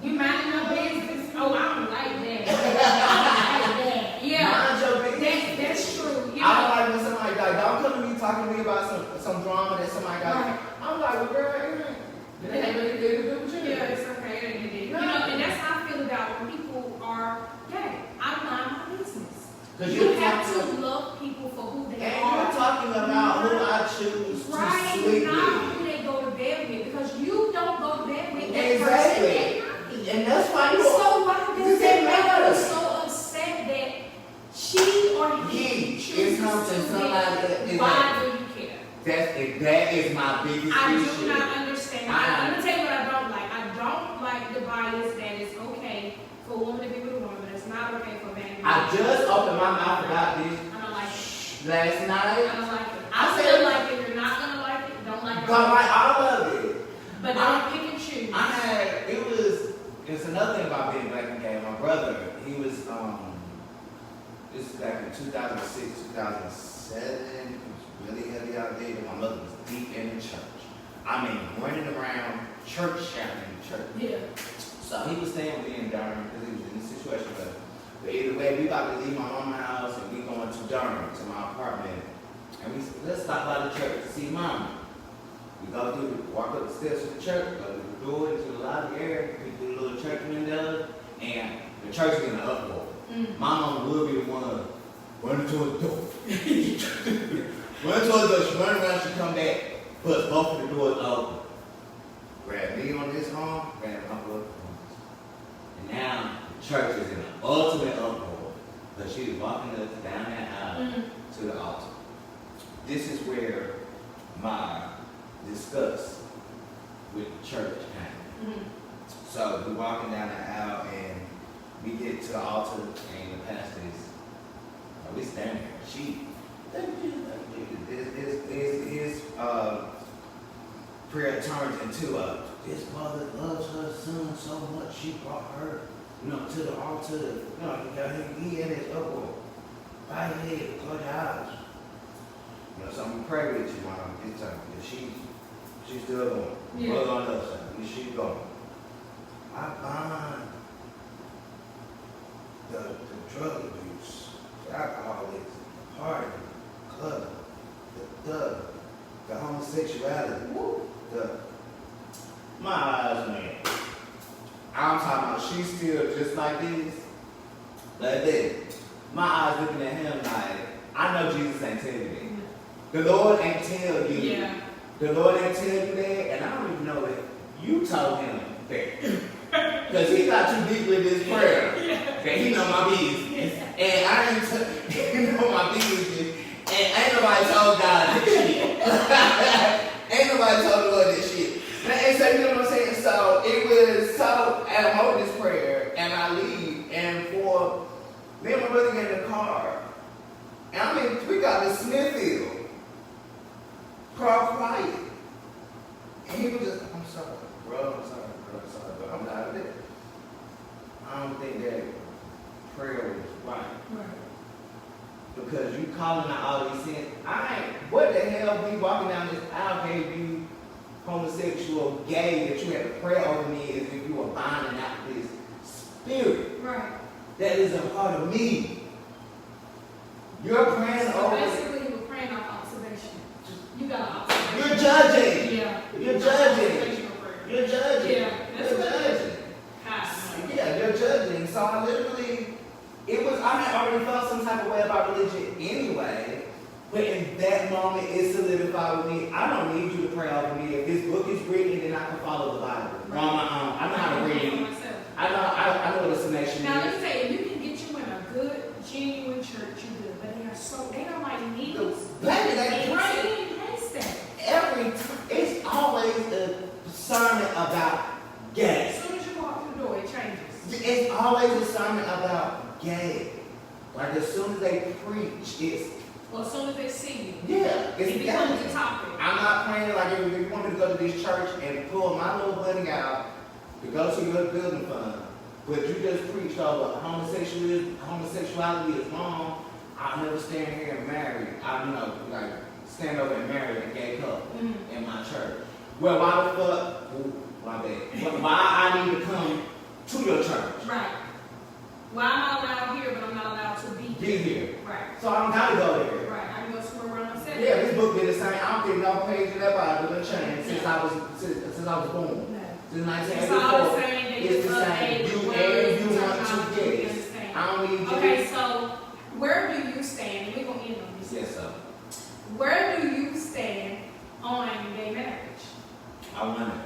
You mind your business? Oh, I don't like that. I don't like that. Yeah. Mind your business. That's true. You I don't know, like when somebody like, don't come to me talking to me about some drama that somebody got. Right. I'm like, well, girl, it ain't really good to do with you. yeah, it's okay. It ain't big. You know, and that's how I feel about when people are gay. I mind my business. Because You have to love people for who they and are. you're talking about who I choose Right, to sleep not with. who they go to bed with, because you don't go to bed with that Exactly. person at night. And that's why you So why Does does it it make matter? you so upset that she or He he is chooses something to somebody that be? is Why do you care? that is my biggest I issue. do not understand. Let me tell you what I don't like. I don't like the bias that it's okay for a woman to be with a woman, but it's not okay for a man to be with a I woman. just opened my mouth about this I don't like it. last I night. don't like it. I I said- feel like if you're not gonna like it, don't like it. Don't like all of it. But don't pick and choose. It's another thing about being black and gay. My brother, he was, this is back in 2006, 2007. He was really heavy out there. My mother was deep in the church. I mean, running around church shouting in the church. Yeah. So he was staying with me in Durham because he was in this situation. But either way, we about to leave my mama's house and we going to Durham, to my apartment. And we said, let's stop by the church to see mama. We go through, walk up the steps of the church, go through the door into the lobby area, we do the little church window, and the church is in an uproar. My mama will be the one running towards the door. Running towards the door, she run around, she come back, but both of the doors open. grab me on this arm, grab my brother on this arm. And now the church is in an ultimate uproar because she was walking us down that aisle to the altar. This is where my disgust with the church came. So we're walking down the aisle and we get to the altar and the pastor is, we stand there. She, his prayer turns into this mother loves her son so much she brought her, to the altar. He in his elbow. Bow your head, close your eyes. So I'm gonna pray with you, Mom. This time, she's still going. Yeah. Brother on the other side, she's going. I bind the drug abuse, the alcoholics, the party, the club, the homosexuality, my eyes, man. I'm talking about she's still just like this. Like that. My eyes looking at him like, I know Jesus ain't telling you that. The Lord ain't tell you. Yeah. The Lord ain't tell you that, and I don't even know that you told him that. Because he got too deep with this prayer that he know my business. And I didn't know my business. And ain't nobody told God that shit. Ain't nobody told the Lord that shit. And so, you know what I'm saying? So, it was so, I'm holding this prayer, and I leave, and for me and my brother get in the car, and we got to Smithfield. Car quiet. And he was just, I'm sorry, bro, but I'm out of it. I don't think that prayer was right. Because you calling out all these sins. What the hell me walking down this aisle gave you homosexual, gay, that you had to pray over me as if you were binding out this spirit. Right. That is a part of me. You're praying So over. basically, you were praying off observation. You got observation. You're judging. Yeah. You're judging. Observational prayer. You're judging. Yeah. That's You're what it is. judging. Hi. Yeah, you're judging. So I had already felt some type of way about religion anyway. But in that moment, it solidified with me. I don't need you to pray over me. If this book is written, then I can follow the Bible. Right. On my own. I know how to read. I know what a summation Now, is. let me tell you, you can get you in a good, genuine church, you good, but they don't like needles. Baby, they pray. He hates that. Every time, it's always a sermon about gay. As soon as you walk through the door, it changes. It's always a sermon about gay. Like as soon as they preach, it's Well, as soon as they see you, yeah, it it's becomes gay. a topic. I'm not praying like if you want me to go to this church and pull my little money out to go to your building fund, but you just preached over homosexuality is wrong. I'll never stand here and marry. Stand over and marry a gay couple in my church. Well, why the fuck? Ooh, my bad. Why I need to come to your church? Right. Well, I'm not allowed here, but I'm not allowed to be Be here. Right. So I don't gotta go there. Right. I can go somewhere around myself. Yeah, this book did the same. I don't think no page in that Bible done changed since I was born. No. Since It's all the 1984. same. They It's just the same. update You the words and you and want to terminology, get you it. understand. I don't need you. Okay, so where do you stand? We're going to end on this. Yes, sir. Where do you stand on gay marriage? I want it.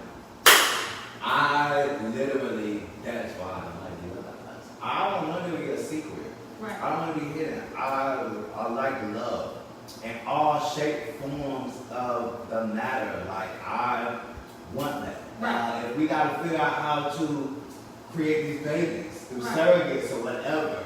I literally, that's why I don't like you. I don't want to be a secret. Right. I don't want to be hidden. I like love in all shape, forms of the matter. Like, I want that. Right. If we got to figure out how to create these babies through Right. surrogates or whatever,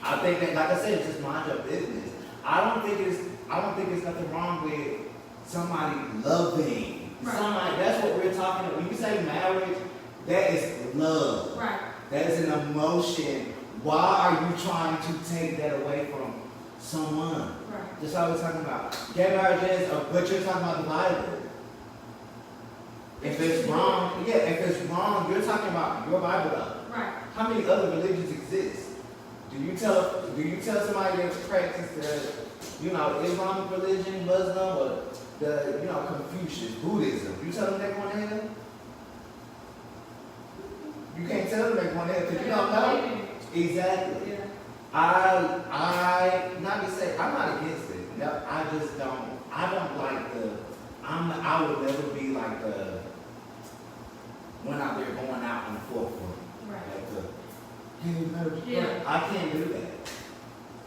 I think that, like I said, just mind your business. I don't think it's nothing wrong with somebody loving. Right. Somebody, that's what we're talking about. When you say marriage, that is love. Right. That is an emotion. Why are you trying to take that away from someone? Right. That's all we're talking about. Gay marriage is, but you're talking about the Bible. If it's wrong, if it's wrong, you're talking about your Bible though. Right. How many other religions exist? Do you tell somebody that practices the, Islamic religion, Muslim, or the, Confucius, Buddhism? You tell them they're going to hell? You can't tell them they're going to hell because you don't know. Exactly. Yeah. I not to say I'm not against it. No, I just don't. I don't like I would never be like the went out there going out on the forefront. Right. Like the, Yeah. I can't do that.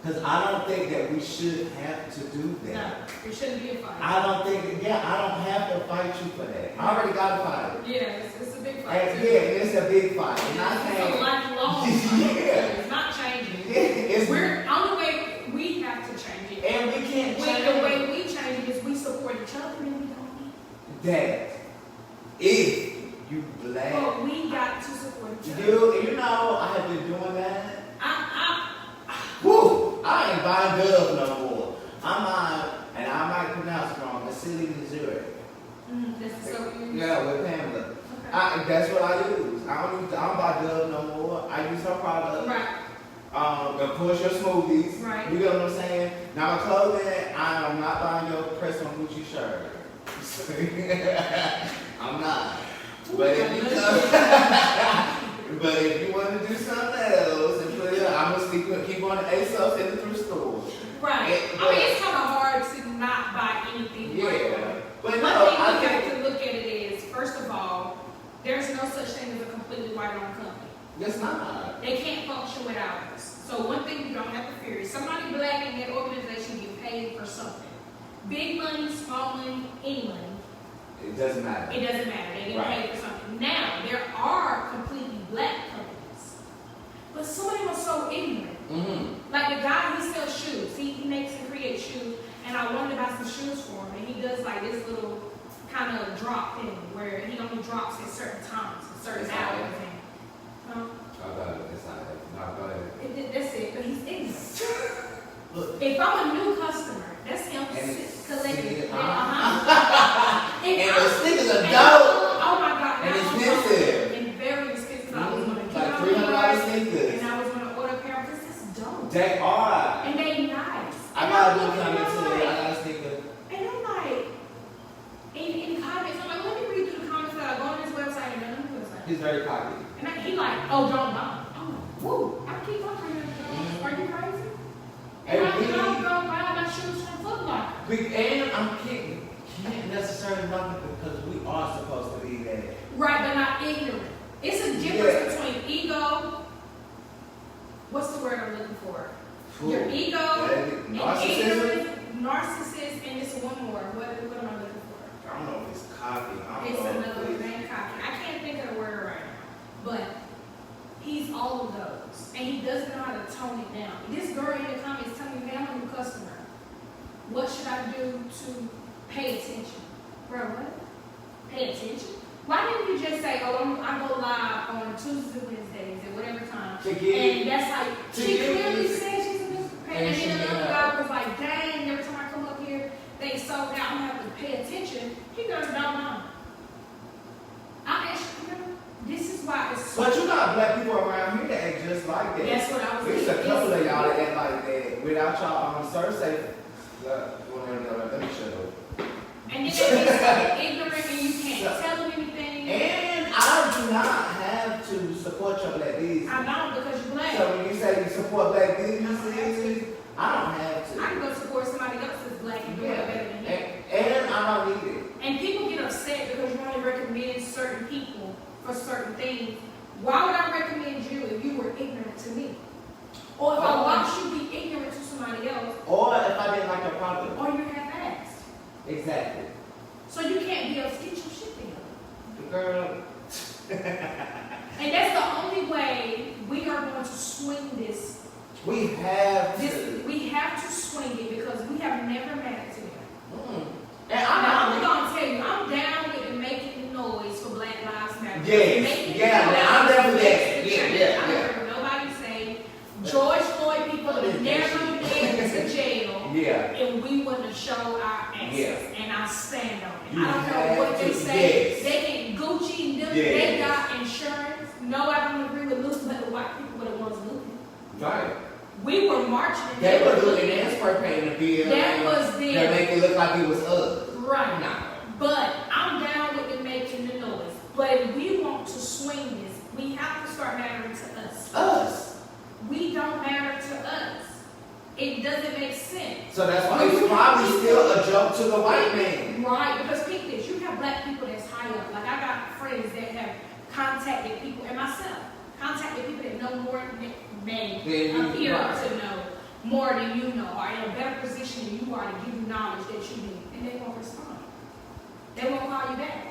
Because I don't think that we should have to do No, that. it shouldn't be a fight. I don't think, I don't have to fight you for that. I already got to fight. Yeah, it's a big And, fight. yeah, it's a big fight. And I It's a can't. lifelong fight. Yeah. It's not changing. It's, We're only way we have to change it. and we can't The change way we change it is we support each other and we don't. that. If you black, But we got to support each other. you know, I have been doing that. I Woo! I ain't buying Dove no more. I'm buying, and I might pronounce it wrong, Vasily, Missouri. That's so you. Yeah, with Pamela. Okay. That's what I use. I don't buy Dove no more. I use her product. Right. Of course, your smoothies. Right. You get what I'm saying? Now, clothing, I am not buying your press on Gucci shirt. I'm not. But if you but if you want to do something else and put it, I'm gonna keep on the ASOS in the thrift store. Right. I mean, it's kind of hard to not buy anything. Yeah. But One no, thing I you think have to look at it is, first of all, there's no such thing as a completely white-owned company. that's not. They can't function without us. So one thing you don't have to fear is somebody black in that organization get paid for something. Big money, small money, any money. It doesn't matter. It doesn't matter. They get Right. paid for something. Now, there are completely black companies. But somebody was so ignorant. Mm-hmm. Like the guy, he sells shoes. He makes and creates shoes. And I wanted to buy some shoes for him. And he does like this little kind of drop thing where he only drops at certain times, at certain That's all. hours. And, Oh, go ahead. It's not that. No, go ahead. that's it. But he's ignorant. Look. If I'm a new customer, that's him And it's- collecting. uh-huh. If And I'm- the stickers are and- dope. Oh my God. And I it's was expensive. And very expensive. I was going to Like $300 sneakers. And I was going to order a pair because it's dope. They are. And they nice. I And gotta I'm do looking something at today. I like- gotta stick it. And I'm like, in comments, I'm like, let me read through the comments that I go on this website and then this website. He's very cocky. And he like, oh, don't know. Oh, woo, I keep on reading. Are you crazy? And I'm going to go buy my shoes from Foot Locker. And I'm kidding. Can't necessarily love it because we are supposed to be that. Right, but not ignorant. It's a difference between ego. What's the word I'm looking for? Your ego and Narcissism? ignorance, narcissist, and it's one more. What am I looking for? I don't know if it's cocky. I It's don't know. another name cocky. I can't think of the word right now. But he's all of those. And he doesn't know how to tone it down. This girl in the comments telling me, I'm a new customer. What should I do to pay attention? Bro, what? Pay attention? Why didn't you just say, oh, I go live on Tuesdays and Wednesdays at whatever time? To get, And that's like, to she get clearly this- said she's a new And and she then another did. guy was like, dang, every time I come up here, they sold out, I'm gonna have to pay attention. He goes, don't know. I actually, this is why it's so. But you got black people around here that act just like that. That's what I was There's a thinking. couple of y'all that act like that. Without y'all on Cersei, let me shut up. And then they get so ignorant and you can't tell them anything. And I do not have to support your black business. I know because you're black. So when you say you support black businesses, I don't have to. I can go support somebody else that's black and do it better than you. And I don't need it. And people get upset because you only recommend certain people for certain things. Why would I recommend you if you were ignorant to me? Or if I watched you be ignorant to somebody else, Or if I didn't like your product. or you have asked. Exactly. So you can't be upset, get your shit together. Girl. And that's the only way we are going to swing this. We have to. We have to swing it because we have never mattered to them. And Now, I'm I'm going to tell you, I'm down with the making noise for Black Lives Matter. Yes, Making yeah, noise now I'm definitely makes that. the Yeah, change. yeah, I don't care what nobody say. George Floyd people would never been to jail. Yeah. And we wouldn't have showed our asses. Yeah. And I stand on it. You I don't have know what they to, say. yes. They can Gucci, them, Yes. they got insurance. No, I don't agree with looting, but the white people were the ones looting. Right. We were marching. And They were looting. looking and spray painting the bill. That was That them. make it look like it was us. Right. Nah. But I'm down with them making the noise. But if we want to swing this, we have to start mattering to us. Us. We don't matter to us. It doesn't make sense. So that's why it's probably still a joke to the white man. Right, because pick this. You have black people that's high up. Like I got friends that have contacted people, and myself, contacted people that know more than may Yeah, appear right. to know more than you know, or in a better position than you are to give you knowledge that you need, and they won't respond. They won't call you back.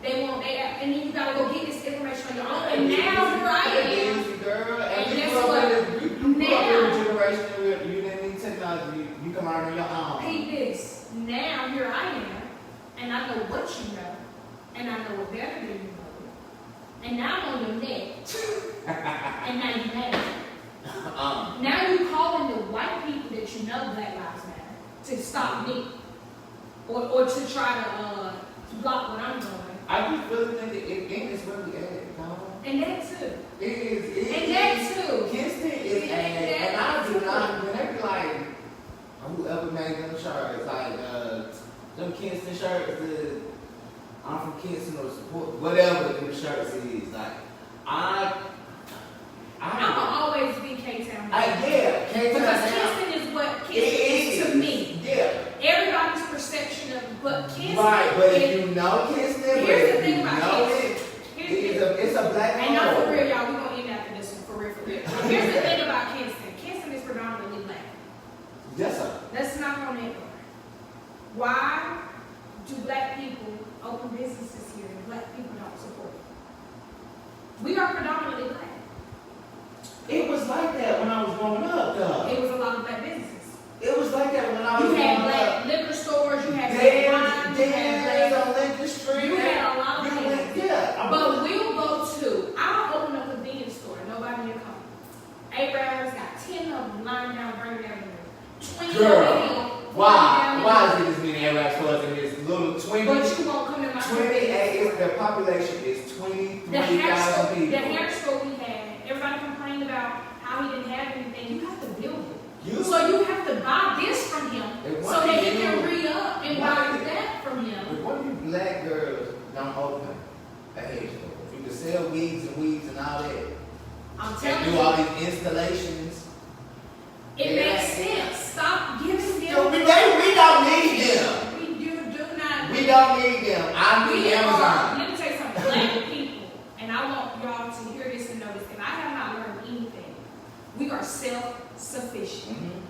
They won't, and then you gotta go get this information on your own. And now here I am. Girl, And and you guess grew up what? in a generation where you didn't need technology. You come out on your own. Hey, this. Now here I am, and I know what you know, and I know it better than you know. And now I'm on your neck. And now you mad. Now you calling the white people that you know Black Lives Matter to stop me, or to try to block what I'm doing. I just really think that it is where we at, dog. And that too. It is. And that too. Kingston is Yeah, ass, and I do too. not. When they be like, whoever made them shirts, like them Kingston shirts, I'm from Kingston or support whatever them shirts is. Like I'ma always be K-Town. yeah, K-Town Because now. Kingston is what It Kingston is to me. Yeah. Everybody's perception of but Kingston Right, but is, if you know Kingston, Here's but the if thing you about know Kingston. it, here's it's a black and not for hole. real, y'all, we're gonna end after this one, for real, for real. Here's the thing about Kingston. Kingston is predominantly black. Yes, sir. Let's knock on that door. Why do black people open businesses here and black people don't support it? We are predominantly black. It was like that when I was growing up, though. It was a lot of black businesses. It was like that when I was You had growing black up. liquor stores, you had black wine, you had Dance black. on Lincoln Street. You had a lot of You things. went, yeah. But we'll go to, I'll open up a convenience store, nobody will come. Abraham's got 10 of them lying down Burning Avenue. 20 Girl, of them. why is it this many Arab stores in this little 20? But you won't come in my 28, the population is The 23,000 hair people. store we had, everybody complained about how he didn't have anything. You have to build it. You, So you have to buy this from him And so why that do you can you- re-up and why buy do- that from him. but what do you black girls don't open a hair store? You can sell weeds and all that. I'm And telling do you, all these installations. it Yeah. makes sense. Stop giving them. So we don't need them. You do not. We don't need them. I need We are, Amazon. let me tell you something, black people, and I want y'all to hear this and know this, and I have not learned anything. We are self-sufficient. Mhm.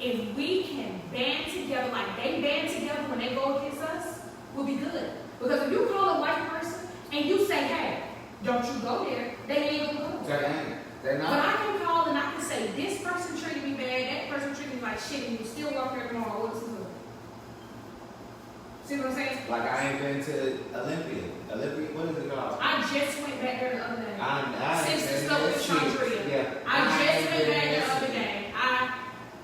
If we can band together like they band together when they go against us, we'll be good. Because if you call a white person and you say, hey, don't you go there, they ain't gonna go. They're But not. I can call and I can say, this person treated me bad, that person treated me like shit, and you still walk there tomorrow, what's the good? See what I'm saying? Like I ain't been to Olympia. What is it called? I just went back there the other day. I Since ain't the been stuff there. with Shit. Chandria. Yeah. I just ain't went been back there. the other day.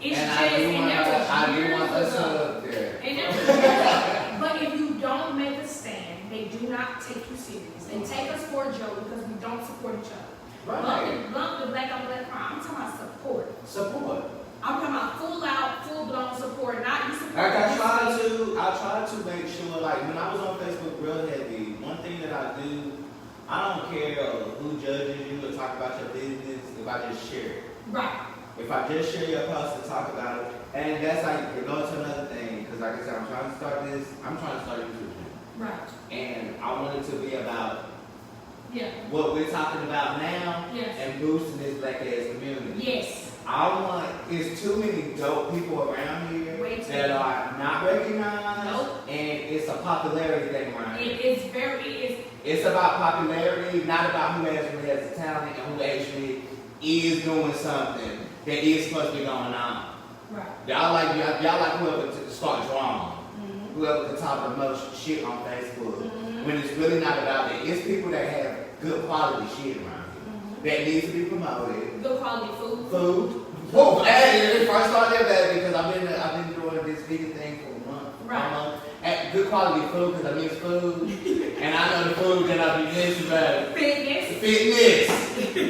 It's And just, I do and want that was I do years want us ago. up there. And that was years ago. But if you don't make a stand, they do not take you serious. They take us for a joke because we don't support each other. Right. Lump the black on black crime. I'm talking about support. Support. I'm talking about full out, full blown support, not you support. Like I try to make sure, like when I was on Facebook real heavy, one thing that I do, I don't care who judges you or talk about your business if I just share it. Right. If I just share your post and talk about it, and that's like, it goes to another thing, because like I said, I'm trying to start YouTube. Right. And I want it to be about Yeah. what we're talking about now Yes. and boosting this black ass community. Yes. It's too many dope people around here Way too that many. are not recognized, Nope. and it's a popularity thing around here. It's It's about popularity, not about who actually has the talent and who actually is doing something that is supposed to be going on. right. Y'all like whoever to start drawing, Mm-hmm. whoever can talk the most shit on Facebook, Mhm. when it's really not about that. It's people that have good quality shit around Mhm. here that needs to be promoted. Good quality food. Food. Whoa, hey, it first started that because I've been doing this vegan thing for a month. Right. At good quality food because I miss food, and I know the food that I be missing better. Fitness. Fitness.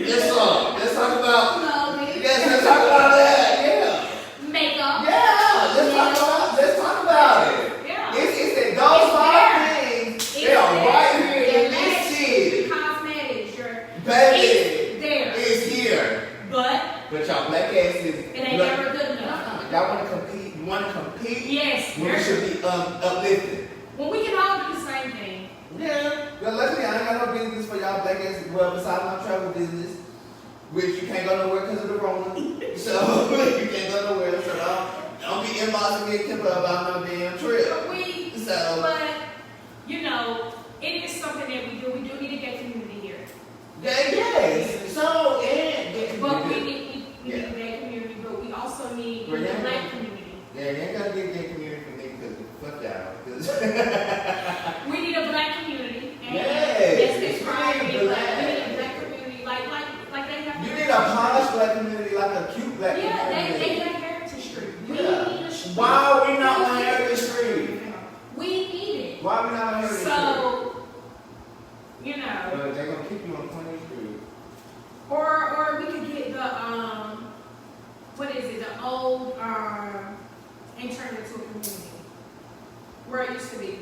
Let's talk about. Clothing. Yes, let's talk about that. Yeah. Makeup. Yeah. Let's talk about it. Yeah. It's that those It's five there. things. They are right here in this city. Cosmetics. Your Baby, it's there. it's here. But But y'all black asses. it ain't never good enough. Y'all want to compete? You want to compete? Yes. We should be uplifted. When we can all do the same thing. Yeah. Well, luckily I ain't got no business for y'all black ass, well, besides my travel business, which you can't go nowhere because of the Rona. So, you can't go nowhere. So, don't be inboxing me and about no damn trip. But, you know, it is something that we do. We do need a gay community here. Yes. So, but we need a gay community, but we also need a black community. Yeah, you ain't gonna get a gay community for me because fuck y'all. We need a black community. And yes. It's right. We need a black community like they have. You need a posh black community, like a cute black community. Yeah, they have Heritage Street. We need a street. Why are we not on Heritage Street? We need it. Why are we not on Heritage Street? So, you know. But they're gonna keep you on 20th Street. Or we could get the what is it? The old and turn it into a community. Where it used to be.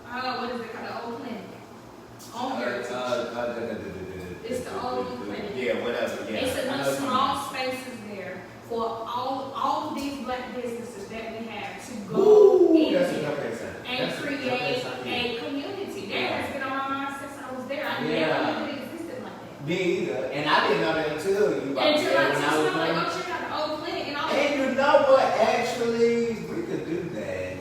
What is it called? The old clinic. On Heritage. It's the old clinic. Yeah, whatever. Yeah. It's enough small spaces there for all of these black businesses that we have to go in and create a community. That has been on my mind since I was there. I never knew it existed like that. Me either. And I didn't know that until you Until I just like, oh, check out the old clinic and all that. And you know what? Actually, we could do that.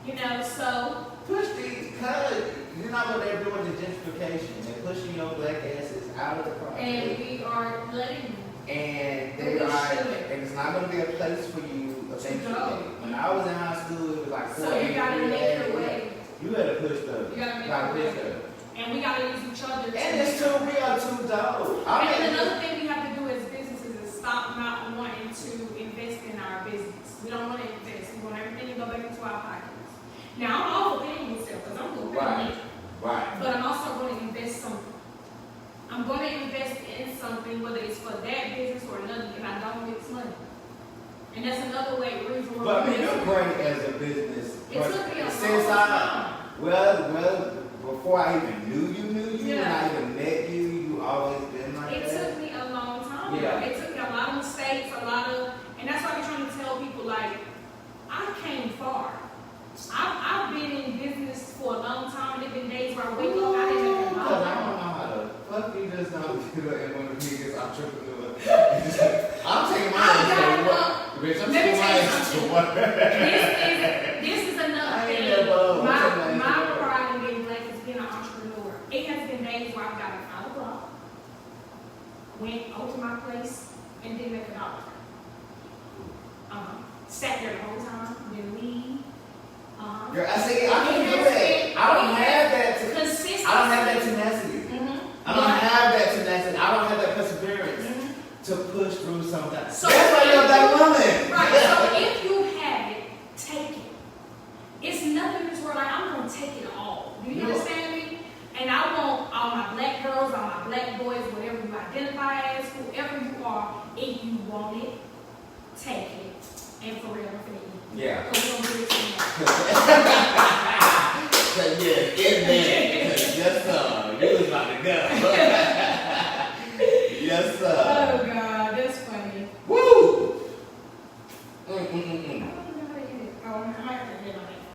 You know, so push these colors. You know what they're doing? The gentrification. They're pushing your black asses out of the project. and we are letting them. And We should. and it's not going to be a place for you eventually. go. When I was in high school, it was like So you gotta make your way. You gotta push the. You gotta make gotta your push way. And we gotta use each other. And it's too real, too dope. And another thing we have to do as businesses is stop not wanting to invest in our business. We don't want to invest. We want everything to go back into our pockets. Now, I'm all for paying myself because I'm going to pay me. Right. But I'm also going to invest something. I'm going to invest in something, whether it's for that business or another, and I don't mix money. And that's another reason why. But I mean, you're great as a business. It took me a since long time. Well, before I even knew you, Yeah. when I even met you, you always been like It that. took me a long time. Yeah. It took me a lot of mistakes, and that's why I'm trying to tell people, like, I came far. I've been in business for a long time. There's been days where I wake up, I didn't even Because I don't know how to fuck you just now and one of the biggest entrepreneurs. I'm taking my ass to work. Bitch, I'm taking my ass to work. This is another I ain't thing. never- My pride in being black is being an entrepreneur. It has been days where I've gotten out of the block, went over to my place, and didn't make a dollar. Sat there the whole time, didn't leave. Girl, I say I can't do that. I don't have that. Consistency. I don't have that tenacity. I don't have that tenacity. I don't have that perseverance to push through something. So that's why you're a black woman. Right. So if you have it, take it. It's nothing in this world like I'm gonna take it all. Do you understand me? And I want all my black girls, all my black boys, whatever you identify as, whoever you are, if you want it, take it. And for real, for me. Yeah. Because we